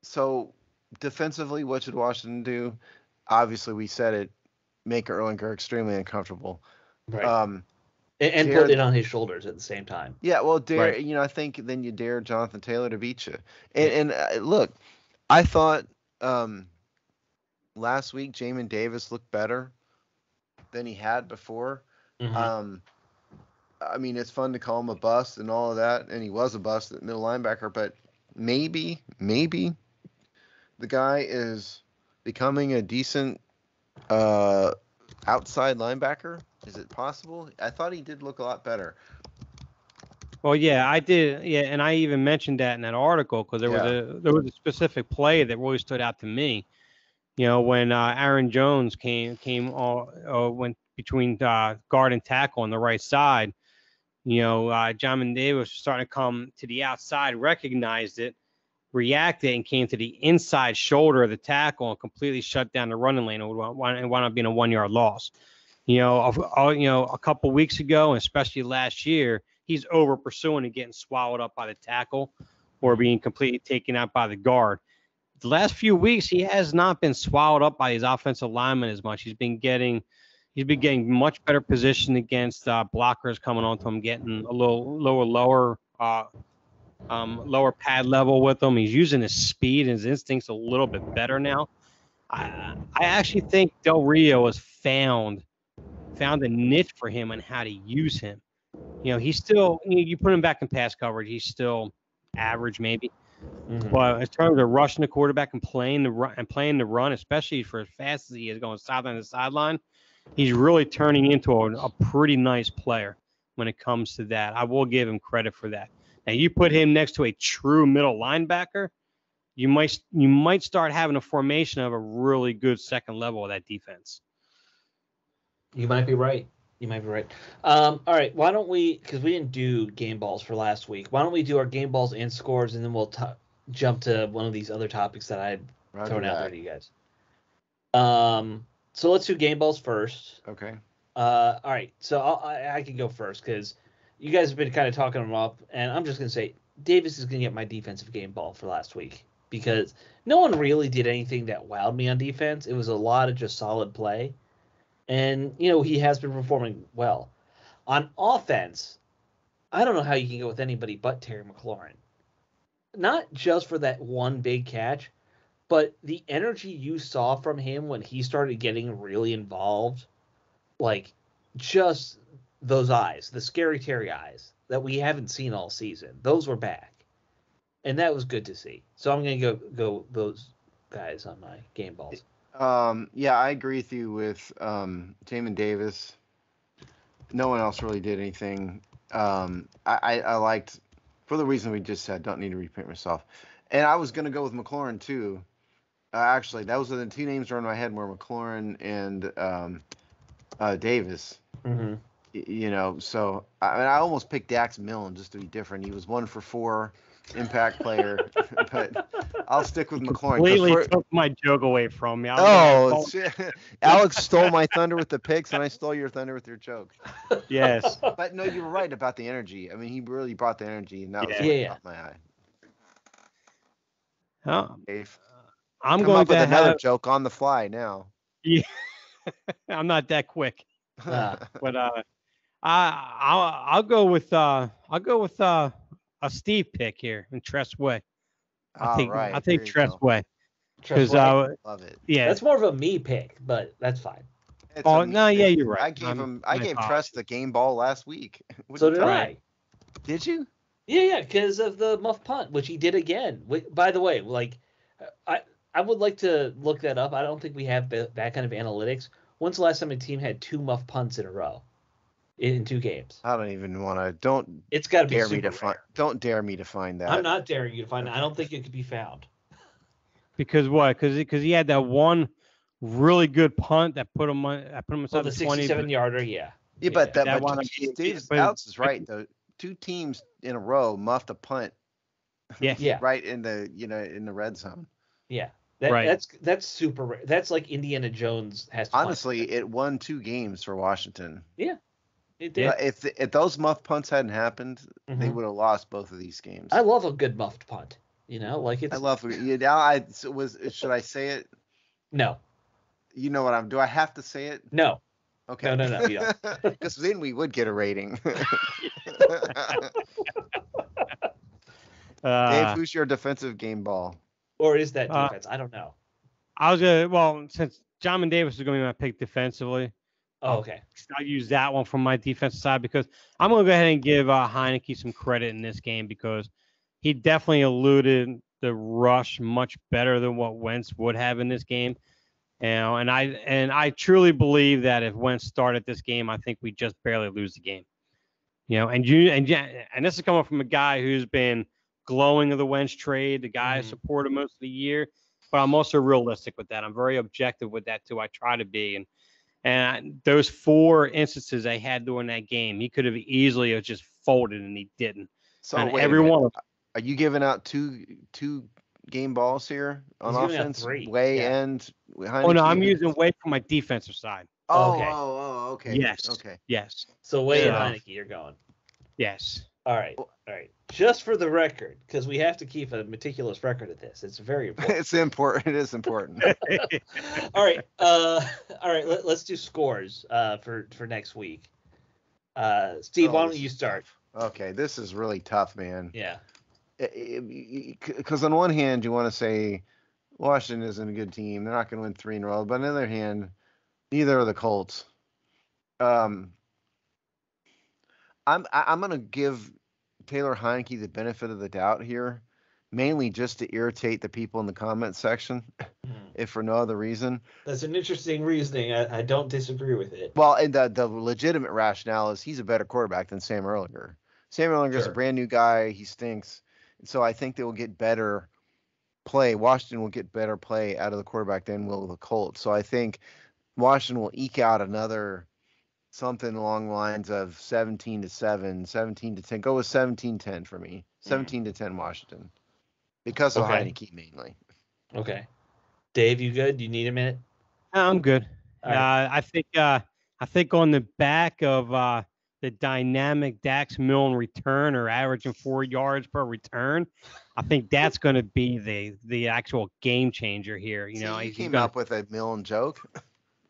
So defensively, what should Washington do? Obviously, we said it. Make Erlinger extremely uncomfortable.
Right. And put it on his shoulders at the same time.
Yeah, well, I think then you dare Jonathan Taylor to beat you. And look, I thought last week Jamin Davis looked better than he had before. Mm-hmm. It's fun to call him a bust and all of that, and he was a bust at middle linebacker, but maybe the guy is becoming a decent outside linebacker. Is it possible? I thought he did look a lot better.
Well, yeah, I did. Yeah, and I even mentioned that in that article because there was a specific play that really stood out to me. When Aaron Jones went between guard and tackle on the right side. Jamin Davis was starting to come to the outside, recognized it, reacted, and came to the inside shoulder of the tackle and completely shut down the running lane and wound up being a 1-yard loss. A couple weeks ago, and especially last year, he's over pursuing and getting swallowed up by the tackle or being completely taken out by the guard. The last few weeks, he has not been swallowed up by his offensive linemen as much. He's been getting much better position against blockers coming onto him, getting a little lower pad level with him. He's using his speed and his instincts a little bit better now. I actually think Del Rio has found a niche for him on how to use him. He's still, you put him back in pass coverage, he's still average maybe. Mm-hmm. But in terms of rushing the quarterback and playing the run, especially for as fast as he is going sideline to sideline, he's really turning into a pretty nice player when it comes to that. I will give him credit for that. Now, you put him next to a true middle linebacker, you might start having a formation of a really good second level of that defense.
You might be right. All right. Why don't we, because we didn't do game balls for last week, why don't we do our game balls and scores, and then we'll jump to one of these other topics that I had thrown out there to you guys. So let's do game balls first.
Okay.
All right. So I can go first because you guys have been kind of talking them up, and I'm just going to say Davis is going to get my defensive game ball for last week because no one really did anything that wowed me on defense. It was a lot of just solid play. And, he has been performing well. On offense, I don't know how you can go with anybody but Terry McLaurin. Not just for that one big catch, but the energy you saw from him when he started getting really involved, like just those eyes, the scary Terry eyes that we haven't seen all season, those were back. And that was good to see. So I'm going to go those guys on my game balls.
Yeah, I agree with you with Jamin Davis. No one else really did anything. I liked, for the reason we just said, don't need to repeat myself. And I was going to go with McLaurin too. Actually, those are the two names that are in my head were McLaurin and Davis.
Mm-hmm.
So I almost picked Dax Milne just to be different. He was 1 for 4. Impact player, but I'll stick with McLaurin.
Completely took my joke away from me.
Alex stole my thunder with the picks, and I stole your thunder with your joke.
Yes,
but no, you were right about the energy. I mean, he really brought the energy, and that was caught my eye.
Dave,
I'm going to have another joke on the fly now.
Yeah, I'm not that quick, but I'll go with a Steve pick here in Tress Way. I'll take Tress Way. Because
love it.
Yeah,
that's more of a me pick, but that's fine.
Yeah, you're right.
I gave Tress the game ball last week.
So did I.
Did you?
Yeah, because of the muff punt, which he did again. By the way, I would like to look that up. I don't think we have that kind of analytics. When's the last time a team had 2 muff punts in a row? In 2 games.
I don't even want to.
It's got to be super rare.
Don't dare me to find that.
I'm not daring you to find it. I don't think it could be found.
Because what? Because he had that one really good punt that put him inside
the 67-yarder. Yeah.
Yeah, but Alex is right though. 2 teams in a row muffed a punt.
Yeah.
Right in the in the red zone.
Yeah. That's super rare. That's like Indiana Jones has to
honestly, it won 2 games for Washington.
Yeah. It did.
If those muff punts hadn't happened, they would have lost both of these games.
I love a good muffed punt. It's.
I love it. Should I say it?
No.
You know what do I have to say it?
No.
Okay.
No. You don't.
Because then we would get a rating. Dave, who's your defensive game ball?
Or is that defense? I don't know.
I was since Jamin Davis is going to be my pick defensively.
Oh, okay.
I'll use that one from my defensive side because I'm going to go ahead and give Heinicke some credit in this game because he definitely eluded the rush much better than what Wentz would have in this game. And I truly believe that if Wentz started this game, I think we just barely lose the game. And this is coming from a guy who's been glowing of the Wentz trade, the guy I supported most of the year. But I'm also realistic with that. I'm very objective with that too. I try to be. And those 4 instances I had during that game, he could have easily have just folded, and he didn't.
So
and
wait a minute. Are you giving out two game balls here on offense? Way and Heinicke?
Oh no, I'm using Way for my defensive side.
Okay.
Yes.
Okay.
Yes.
So Way and Heinicke, you're going.
Yes.
All right. Just for the record, because we have to keep a meticulous record of this. It's very important.
It's important. It is important.
All right. All right. Let's do scores for next week. Steve, why don't you start?
Okay, this is really tough, man.
Yeah.
Because on one hand, you want to say Washington isn't a good team. They're not going to win 3 in a row. But on the other hand, neither are the Colts. I'm going to give Taylor Heinicke the benefit of the doubt here, mainly just to irritate the people in the comment section, if for no other reason.
That's an interesting reasoning. I don't disagree with it.
Well, and the legitimate rationale is he's a better quarterback than Sam Ehlinger. Sam Ehlinger is a brand new guy. He stinks. And so I think they will get better play. Washington will get better play out of the quarterback than will the Colts. So I think Washington will eke out another something along the lines of 17-7, 17-10. Go with 17-10 for me. 17-10 Washington. Because of Heinicke mainly.
Okay. Dave, you good? You need a minute?
I'm good. Right. I think on the back of the dynamic Dax Milne return, or averaging 4 yards per return, I think that's going to be the actual game changer here.
He came up with a Milne joke.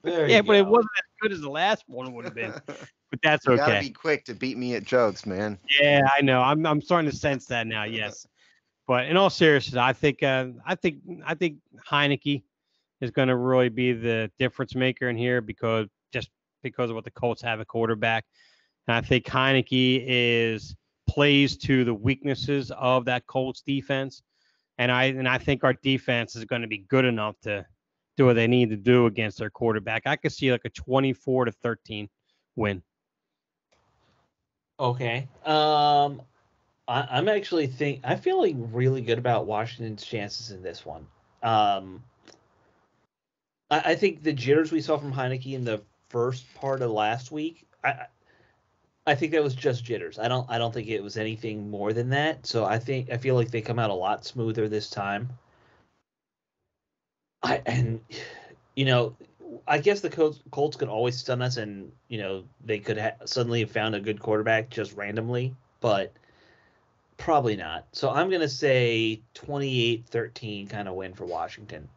But it wasn't as good as the last one would have been. But that's okay. You
gotta be quick to beat me at jokes, man.
Yeah, I know. I'm starting to sense that now. Yes, but in all seriousness, I think Heinicke is going to really be the difference maker in here because of what the Colts have at quarterback. And I think Heinicke plays to the weaknesses of that Colts defense, and I think our defense is going to be good enough to do what they need to do against their quarterback. I could see like a 24-13 win.
Okay. I'm actually I'm feeling really good about Washington's chances in this one. I think the jitters we saw from Heinicke in the first part of last week, I think that was just jitters. I don't think it was anything more than that. So I feel like they come out a lot smoother this time. I guess the Colts could always stun us, and they could suddenly have found a good quarterback just randomly, but probably not. So I'm gonna say 28-13 kind of win for Washington.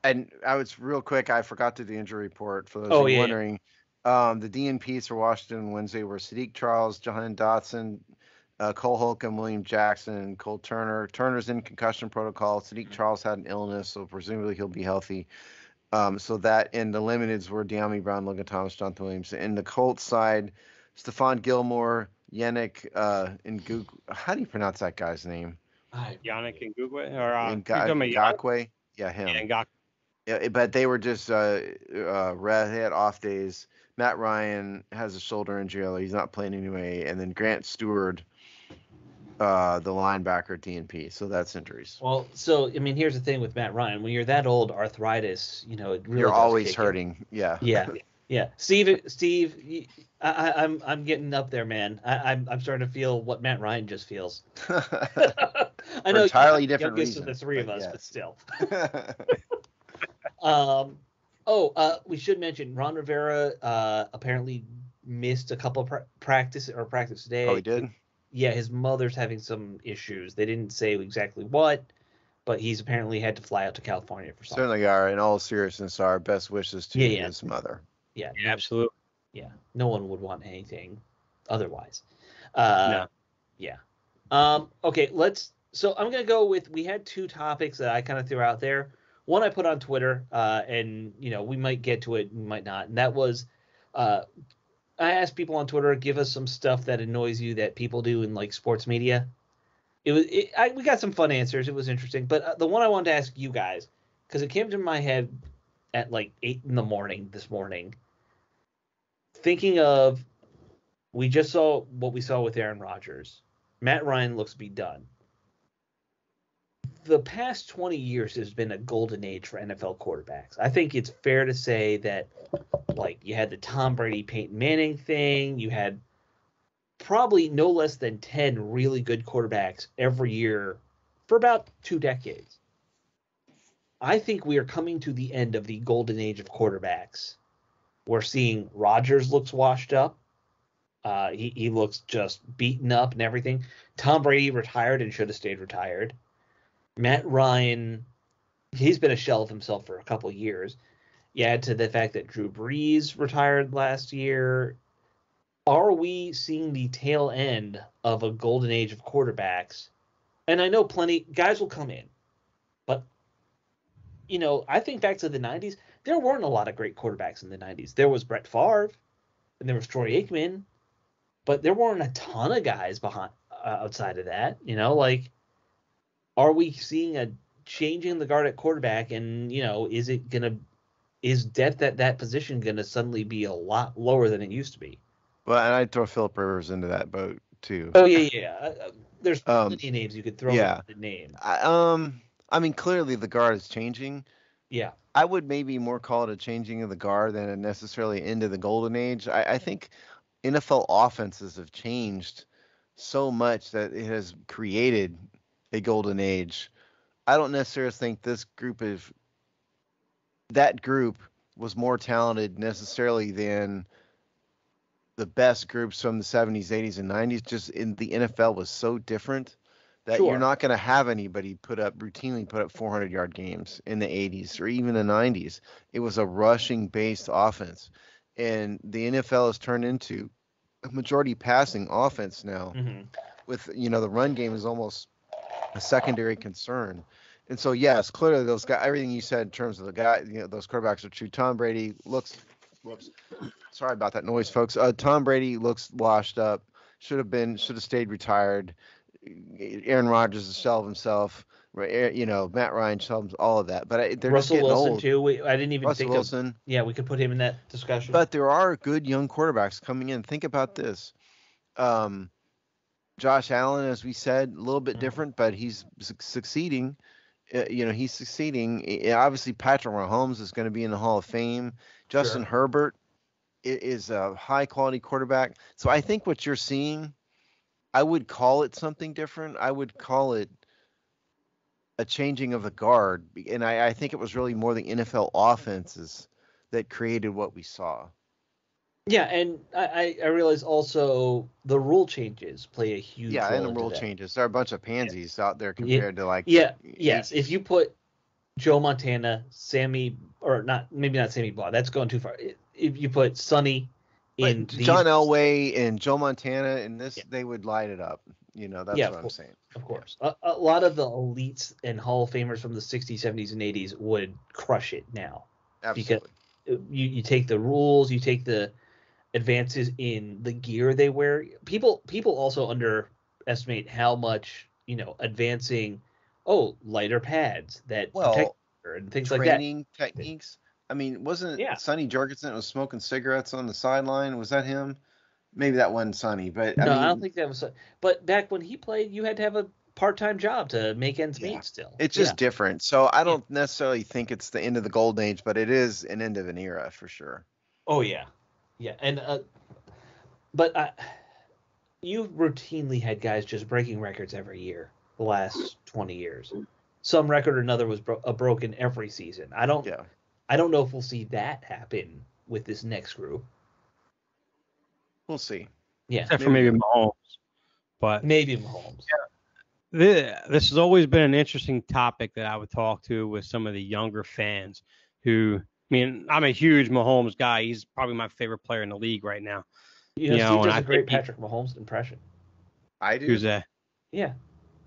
And I was real quick. I forgot to do the injury report for those who are wondering. The DNPs for Washington Wednesday were Sadiq Charles, Jahan Dotson, Cole Holcomb, William Jackson, and Cole Turner. Turner's in concussion protocol. Sadiq Charles had an illness, so presumably he'll be healthy. So that in the limiteds were De'Ami Brown, Logan Thomas, Jonathan Williams. In the Colts side, Stephon Gilmore, Yannick Ngukwe. How do you pronounce that guy's name?
Yannick Ngukwe or
Ngakwe? Yeah, him.
Yeah, Ngakwe.
Yeah, but they were just they had off days. Matt Ryan has a shoulder injury, although he's not playing anyway. And then Grant Stewart, the linebacker DNP. So that's injuries.
Well, so here's the thing with Matt Ryan: when you're that old, arthritis, it really
you're always hurting. Yeah.
Yeah. Steve, I'm getting up there, man. I'm starting to feel what Matt Ryan just feels. I know
entirely different
reasons. Of the three of us, but still. We should mention Ron Rivera apparently missed a couple of practice today.
Oh, he did?
Yeah, his mother's having some issues. They didn't say exactly what, but he's apparently had to fly out to California for something.
Certainly are. In all seriousness, our best wishes to his mother.
Yeah,
absolutely.
Yeah, no one would want anything otherwise.
No.
Yeah. Okay, so I'm going to go with, we had 2 topics that I kind of threw out there. One I put on Twitter, and we might get to it, we might not. And that was, I asked people on Twitter, give us some stuff that annoys you that people do in like sports media. We got some fun answers. It was interesting. But the one I wanted to ask you guys, because it came to my head at like 8 in the morning this morning, thinking of We just saw what we saw with Aaron Rodgers. Matt Ryan looks to be done. The past 20 years has been a golden age for NFL quarterbacks. I think it's fair to say that, like, you had the Tom Brady, Peyton Manning thing. You had probably no less than 10 really good quarterbacks every year for about 2 decades. I think we are coming to the end of the golden age of quarterbacks. We're seeing Rodgers looks washed up. He looks just beaten up and everything. Tom Brady retired and should have stayed retired. Matt Ryan, he's been a shell of himself for a couple of years. You add to the fact that Drew Brees retired last year. Are we seeing the tail end of a golden age of quarterbacks? And I know plenty guys will come in, but I think back to the 90s, there weren't a lot of great quarterbacks in the 90s. There was Brett Favre, and there was Troy Aikman, but there weren't a ton of guys behind outside of that. Are we seeing a changing in the guard at quarterback? And is depth at that position gonna suddenly be a lot lower than it used to be?
Well, and I'd throw Philip Rivers into that boat too.
Oh yeah. There's plenty of names you could throw in the name.
I mean, clearly the guard is changing.
Yeah.
I would maybe more call it a changing of the guard than necessarily into the golden age. I think NFL offenses have changed so much that it has created a golden age. I don't necessarily think that group was more talented necessarily than the best groups from the 70s, 80s, and 90s. Just in the NFL was so different that you're not going to have anybody routinely put up 400-yard games in the 80s or even the 90s. It was a rushing-based offense. And the NFL has turned into a majority passing offense now.
Mm-hmm.
With, the run game is almost a secondary concern. And so, yes, clearly those guys, everything you said in terms of the guy, those quarterbacks are true. Tom Brady looks, sorry about that noise, folks. Tom Brady looks washed up, should have stayed retired. Aaron Rodgers is a shell of himself. Matt Ryan, all of that. But they're
Russell
just getting
Wilson
old.
too. I didn't even think
Wilson.
of. Yeah, we could put him in that discussion.
But there are good young quarterbacks coming in. Think about this. Josh Allen, as we said, a little bit different, but he's succeeding. He's succeeding. Obviously, Patrick Mahomes is going to be in the Hall of Fame. Justin Herbert is a high-quality quarterback. So I think what you're seeing, I would call it something different. I would call it a changing of the guard. And I think it was really more the NFL offenses that created what we saw.
Yeah, and I realize also the rule changes play a huge role.
Yeah, and the rule changes. There are a bunch of pansies out there compared to
yes. If you put Joe Montana, maybe not Sammy Baugh, that's going too far. If you put Sonny in
John Elway and Joe Montana in this, they would light it up. That's what I'm saying.
Of course. A lot of the elites and Hall of Famers from the 60s, 70s, and 80s would crush it now.
Absolutely.
Because you take the rules, you take the advances in the gear they wear. People also underestimate how much, advancing, lighter pads that protect and things like that.
Training techniques. I mean, wasn't it Sonny Jurgensen that was smoking cigarettes on the sideline? Was that him? Maybe that wasn't Sonny, but
I don't think that was. But back when he played, you had to have a part-time job to make ends meet still.
It's just different. So I don't necessarily think it's the end of the golden age, but it is an end of an era for sure.
Oh, yeah. Yeah, and but you've routinely had guys just breaking records every year the last 20 years. Some record or another was broken every season. I don't know if we'll see that happen with this next group.
We'll see.
Yeah,
except for maybe Mahomes, but
maybe Mahomes.
Yeah. This has always been an interesting topic that I would talk to with some of the younger fans who. I mean, I'm a huge Mahomes guy. He's probably my favorite player in the league right now.
Steve does a great Patrick Mahomes impression.
I do.
Who's that?
Yeah,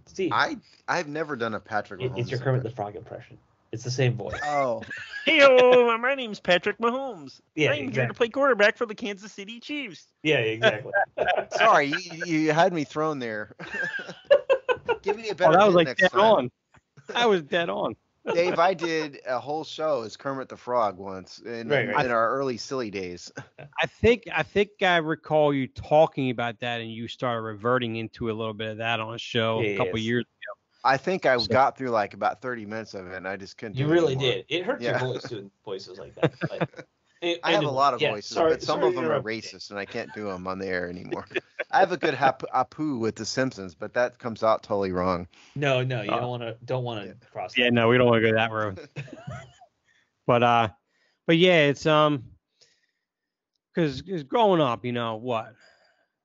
Steve.
I've never done a Patrick Mahomes.
It's your Kermit the Frog impression. It's the same voice.
Oh.
Hey, my name's Patrick Mahomes.
Yeah,
I'm here to play quarterback for the Kansas City Chiefs.
Yeah, exactly.
Sorry, you had me thrown there. Give me a better.
That was like
next
dead
time.
on. I was dead on.
Dave, I did a whole show as Kermit the Frog once in our early silly days.
I think I recall you talking about that, and you started reverting into a little bit of that on a show a couple years ago.
I think I got through like about 30 minutes of it, and I just couldn't.
You really did. It hurts your voice doing voices like that. But
I have a lot of voices, but some of them are racist, and I can't do them on the air anymore. I have a good Apu with The Simpsons, but that comes out totally wrong.
No, you don't want to cross.
Yeah, no, we don't want to go that road. but yeah, it's because growing up,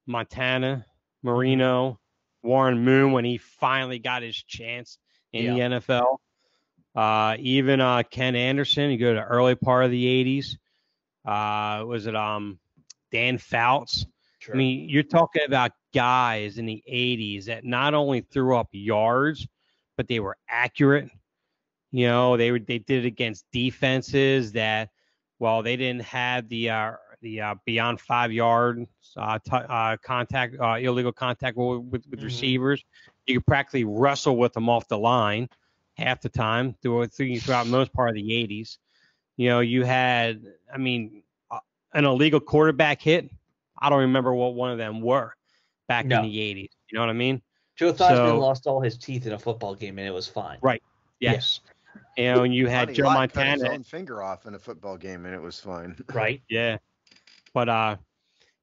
Montana, Marino, Warren Moon when he finally got his chance in the NFL. Even Ken Anderson, you go to the early part of the 80s. Was it Dan Fouts? Sure. I mean, you're talking about guys in the 80s that not only threw up yards, but they were accurate. They did it against defenses that, well, they didn't have the beyond 5 yard contact, illegal contact with receivers. You could practically wrestle with them off the line half the time throughout most part of the 80s. You had, an illegal quarterback hit. I don't remember what one of them were back in the 80s. You know what I mean?
Joe Theismann lost all his teeth in a football game, and it was fine.
Right. Yes. And you had Joe Montana.
Cut his own finger off in a football game, and it was fine.
Right.
Yeah. But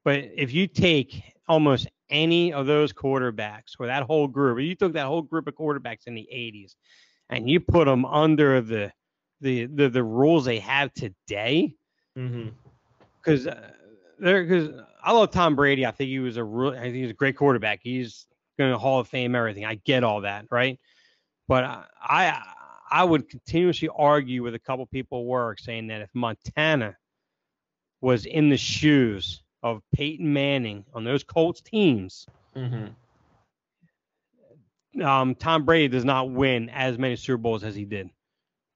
if you take almost any of those quarterbacks or that whole group, you took that whole group of quarterbacks in the 80s, and you put them under the rules they have today, because I love Tom Brady. I think he was a great quarterback. He's going to Hall of Fame, everything. I get all that, right? But I would continuously argue with a couple people at work saying that if Montana was in the shoes of Peyton Manning on those Colts teams, Tom Brady does not win as many Super Bowls as he did.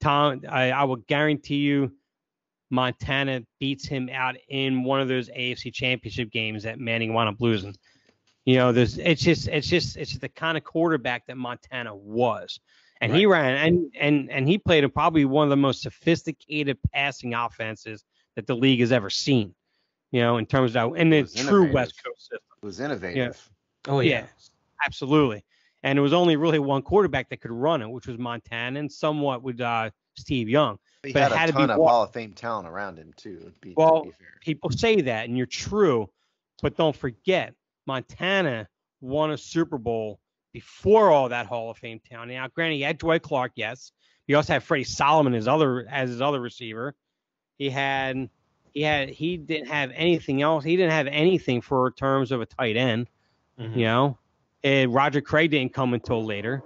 I will guarantee you Montana beats him out in one of those AFC Championship games that Manning wound up losing. It's just the kind of quarterback that Montana was. And he ran and he played in probably one of the most sophisticated passing offenses that the league has ever seen. In terms of the true West Coast system.
It was innovative.
Yeah. Oh yeah, absolutely. And it was only really one quarterback that could run it, which was Montana, and somewhat with Steve Young.
He had a ton of Hall of Fame talent around him too. To be fair.
People say that, and you're true, but don't forget, Montana won a Super Bowl before all that Hall of Fame talent. Now, granted, he had Dwight Clark, yes. He also had Freddie Solomon as his other receiver. He didn't have anything else. He didn't have anything for terms of a tight end. And Roger Craig didn't come until later.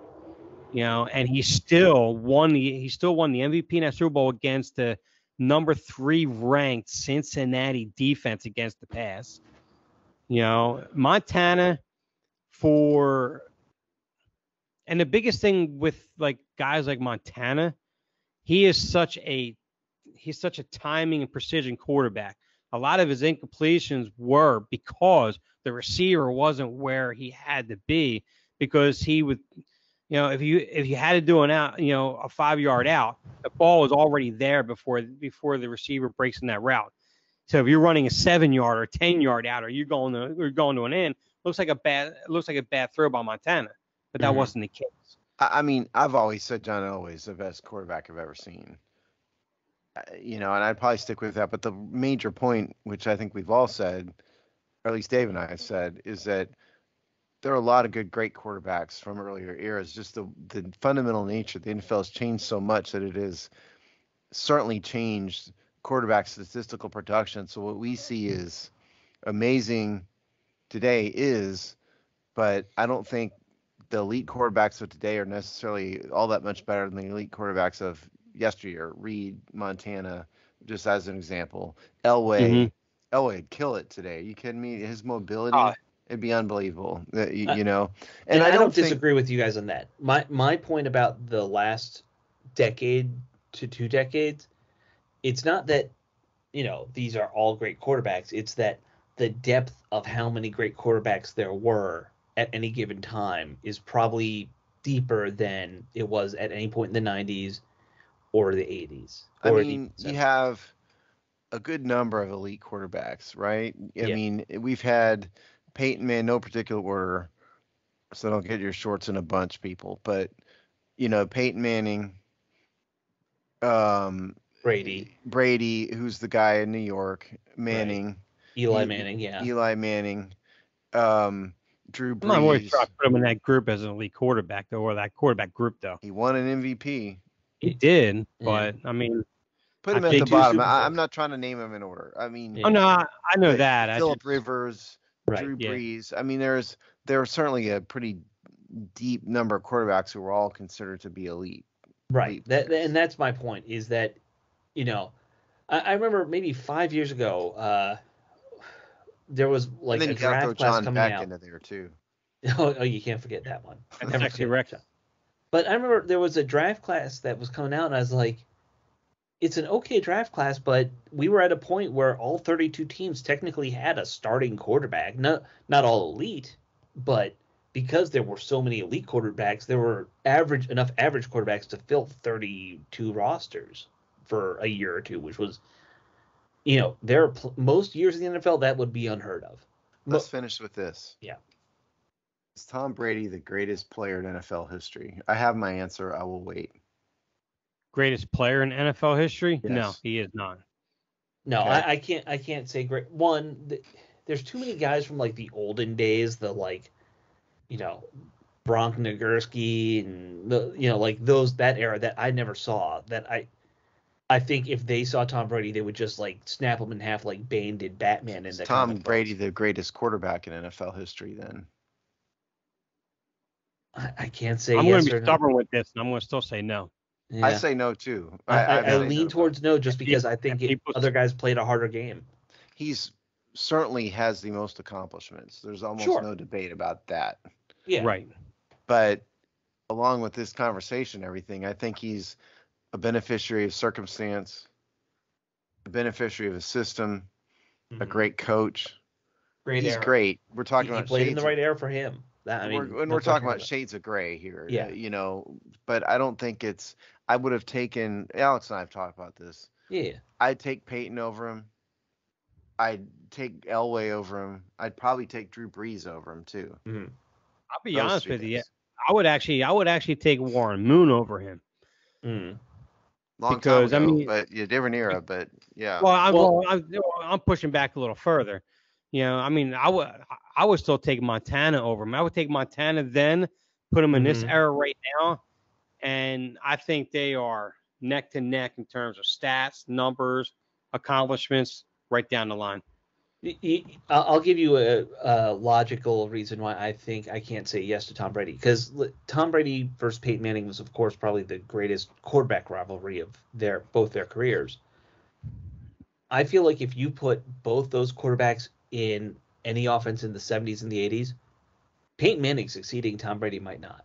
And he still won the MVP in that Super Bowl against the number 3 ranked Cincinnati defense against the pass. Montana and the biggest thing with like guys like Montana, he's such a timing and precision quarterback. A lot of his incompletions were because the receiver wasn't where he had to be, because he would, if you had to do a 5-yard out, the ball was already there before the receiver breaks in that route. So if you're running a 7-yard or 10-yard out, or you're going to an end, looks like a bad throw by Montana, but that wasn't the case.
I mean, I've always said John Elway's the best quarterback I've ever seen. And I'd probably stick with that. But the major point, which I think we've all said, or at least Dave and I have said, is that there are a lot of great quarterbacks from earlier eras. Just the fundamental nature of the NFL has changed so much that it has certainly changed quarterback statistical production. So what we see is amazing today but I don't think the elite quarterbacks of today are necessarily all that much better than the elite quarterbacks of yesteryear. Reed, Montana, just as an example. Elway would kill it today. Are you kidding me? His mobility, it'd be unbelievable. And
I don't disagree with you guys on that. My point about the last decade to 2 decades, it's not that these are all great quarterbacks. It's that the depth of how many great quarterbacks there were at any given time is probably deeper than it was at any point in the 90s, or the 80s.
I
Or
mean,
the
you have a good number of elite quarterbacks, right? I
Yeah.
mean, we've had Peyton Manning, no particular order, so don't get your shorts in a bunch, people. But Peyton Manning, Brady, who's the guy in New York, Manning,
Eli Manning, yeah.
Eli Manning, Drew
I'm not always
Brees.
trying to put him in that group as an elite quarterback, though, or that quarterback group, though.
He won an MVP.
He did,
Yeah.
but I mean,
Put him
I
at the
think-
bottom. I'm not trying to name him in order. I mean,
oh no, I know
but
that.
Philip
I just,
Rivers,
Right,
Drew
yeah.
Brees. I mean, there are certainly a pretty deep number of quarterbacks who are all considered to be elite.
Right.
Elite players.
And that's my point, is that, I remember maybe 5 years ago, there was like
and then
a
you got to throw
draft class
John
coming
Beck
out.
into there too.
Oh, you can't forget that one.
That's
Never
actually
forget
Rick.
that. But I remember there was a draft class that was coming out, and I was like, it's an okay draft class, but we were at a point where all 32 teams technically had a starting quarterback. Not all elite, but because there were so many elite quarterbacks, there were enough average quarterbacks to fill 32 rosters for a year or two, which was, there are most years in the NFL that would be unheard of.
Let's finish with this.
Yeah.
Is Tom Brady the greatest player in NFL history? I have my answer. I will wait.
Greatest player in NFL history?
Yes.
No, he is not.
No,
Okay.
I can't say great. There's too many guys from like the olden days, Bronk Nagurski and that era that I never saw. That I think if they saw Tom Brady, they would just like snap him in half like Bane did Batman in
Is
the
Tom
comic
Brady
books.
the greatest quarterback in NFL history then?
I can't say
I'm
yes
going to
or
be
no.
stubborn with this, and I'm going to still say no.
I
Yeah.
say no too.
I
say
lean
no,
towards no just because I think
people-
other guys played a harder game.
He's certainly has the most accomplishments. There's almost
Sure.
no debate about that.
Yeah.
Right.
But along with this conversation, and everything, I think he's a beneficiary of circumstance, a beneficiary of a system, a
Mhm.
great coach.
Great
He's
era.
great. We're talking
He
about
played in
shades
the right era for him.
we're talking about shades of gray here.
Yeah.
But I don't think it's. I would have taken Alex and I have talked about this.
Yeah.
I'd take Peyton over him. I'd take Elway over him. I'd probably take Drew Brees over him too.
Mhm.
I'll be
Those
honest
three
with you.
guys.
I would actually take Warren Moon over him.
Mm.
Long
Because, I
time ago,
mean-
but different era. But yeah,
Well, I'm pushing back a little further. I mean, I would still take Montana over him. I would take Montana then, put him in this
Mhm.
era right now, and I think they are neck to neck in terms of stats, numbers, accomplishments, right down the line.
I'll give you a logical reason why I think I can't say yes to Tom Brady. Because Tom Brady versus Peyton Manning was, of course, probably the greatest quarterback rivalry of both their careers. I feel like if you put both those quarterbacks in any offense in the 70s and the 80s, Peyton Manning succeeding, Tom Brady might not.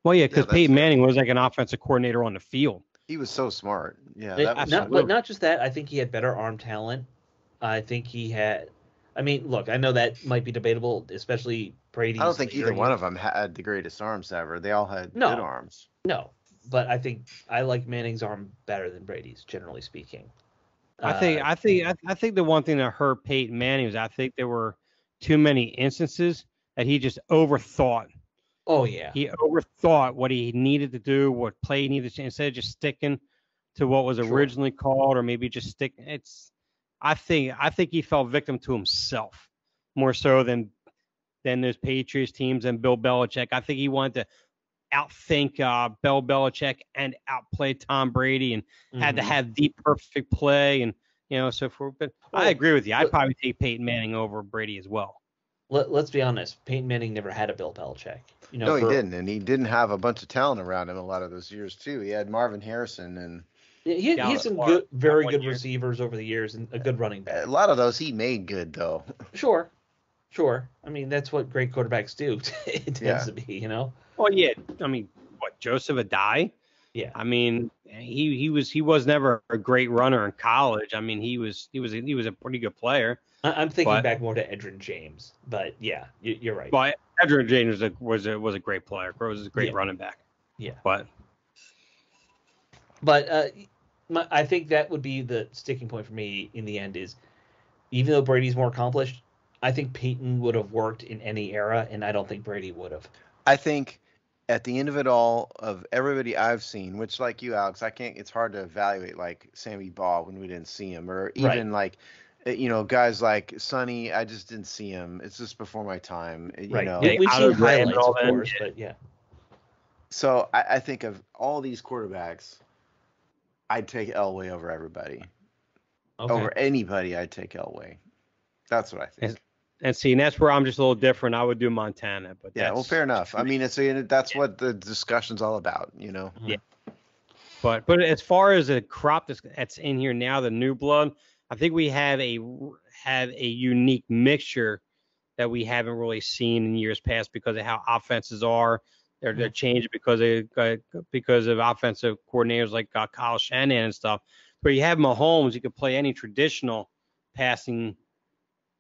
Well, yeah, because
that's
Peyton
fair.
Manning was like an offensive coordinator on the field.
he was so smart. Yeah,
But
that was
not just that. I think he had better arm talent. I think he had. I mean, look, I know that might be debatable, especially Brady's.
I don't think either
later
one
years.
of them had the greatest arms ever. They all had
No.
good arms.
No, but I think I like Manning's arm better than Brady's, generally speaking.
I think the one thing that hurt Peyton Manning was I think there were too many instances that he just overthought.
Oh yeah.
He overthought what he needed to do, what play he needed to, instead of just sticking to what was
Sure.
originally called, or maybe just stick. I think he fell victim to himself more so than those Patriots teams and Bill Belichick. I think he wanted to outthink Bill Belichick and outplay Tom Brady and had to
Mhm.
have the perfect play and so forth. But I agree with you. I'd
look-
probably take Peyton Manning over Brady as well.
Let's be honest. Peyton Manning never had a Bill Belichick.
No, he didn't, and he didn't have a bunch of talent around him a lot of those years too. He had Marvin Harrison, and
He
Dallas
had some
Clark,
very
one
good
year.
receivers over the years and a good running
a
back.
lot of those he made good though.
Sure. I mean, that's what great quarterbacks do. It tends to be,
Well, yeah. I mean, what, Joseph Adai?
Yeah.
I mean, he was never a great runner in college. I mean, he was a pretty good player.
I'm thinking
But-
back more to Edgerrin James, but yeah, you're right.
But Edgerrin James was a great player. Was a great
Yeah.
running back.
Yeah.
But
But I think that would be the sticking point for me in the end is, even though Brady's more accomplished, I think Peyton would have worked in any era, and I don't think Brady would have.
I think at the end of it all, of everybody I've seen, which like you, Alex, it's hard to evaluate like Sammy Baugh when we didn't see him, or even like, guys like Sonny, I just didn't see him. It's just before my time,
Right.
know.
We've
out
seen
of Graham
highlights,
and all
of
them,
course,
yeah.
but yeah.
So I think of all these quarterbacks, I'd take Elway over everybody.
Okay.
Over anybody, I'd take Elway. That's what I think.
And see, and that's where I'm just a little different. I would do Montana, but
Yeah, well, fair enough. I mean, that's what the discussion's all about,
Yeah. But as far as a crop that's in here now, the new blood, I think we have a unique mixture that we haven't really seen in years past because of how offenses are. They're changed because of offensive coordinators like Kyle Shanahan and stuff. Where you have Mahomes, you could play any traditional passing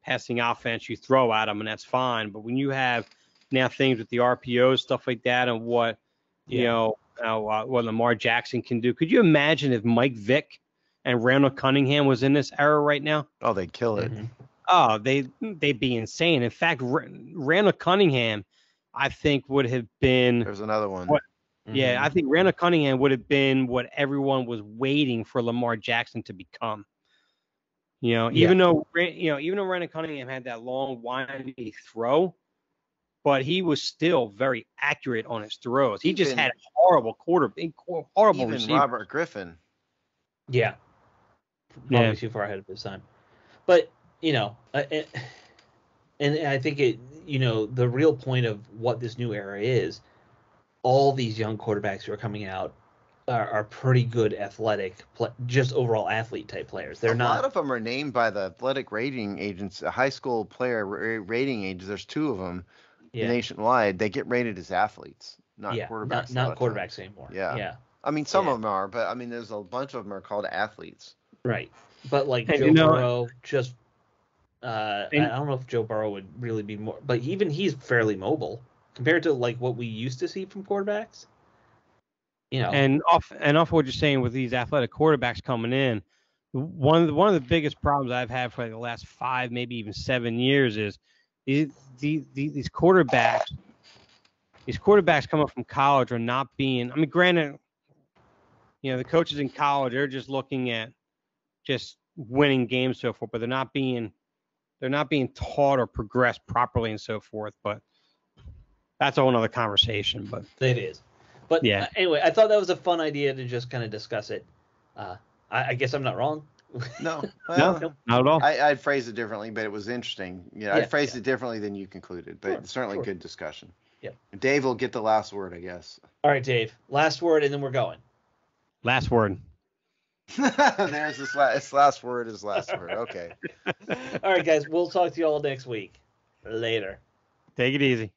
offense you throw at them, and that's fine. But when you have now things with the RPOs, stuff like that, and what what Lamar Jackson can do, could you imagine if Mike Vick and Randall Cunningham was in this era right now?
Oh, they'd kill it.
Mm-hmm.
Oh, they'd be insane. In fact, Randall Cunningham, I think, would have been.
There's another one.
Yeah, I think Randall Cunningham would have been what everyone was waiting for Lamar Jackson to become. Even though Randall Cunningham had that long, windy throw, but he was still very accurate on his throws. He just had horrible
Even
receivers.
Robert Griffin.
Yeah. Probably too far ahead of his time. But, and I think the real point of what this new era is, all these young quarterbacks who are coming out are pretty good athletic, just overall athlete type players. A lot
of them are named by the athletic rating agents, high school player rating agents. There's two of them nationwide. They get rated as athletes, not quarterbacks.
Not quarterbacks anymore.
Yeah. I mean, some of them are, but I mean, there's a bunch of them are called athletes.
Right. But like Joe Burrow, I don't know if Joe Burrow would really be more, but even he's fairly mobile compared to like what we used to see from quarterbacks.
And off what you're saying with these athletic quarterbacks coming in, one of the biggest problems I've had for like the last 5, maybe even 7 years is these quarterbacks coming from college are not being. I mean, granted, the coaches in college are just looking at just winning games so forth, but they're not being taught or progressed properly and so forth. But that's a whole other conversation. But
it is. But anyway, I thought that was a fun idea to just kind of discuss it. I guess I'm not wrong.
No,
no, not at all.
I'd phrase it differently, but it was interesting. I'd phrase it differently than you concluded, but it's certainly good discussion.
Yeah.
Dave will get the last word, I guess.
All right, Dave. Last word, and then we're going.
Last word.
There's this last word is last word. Okay.
All right, guys. We'll talk to you all next week. Later.
Take it easy.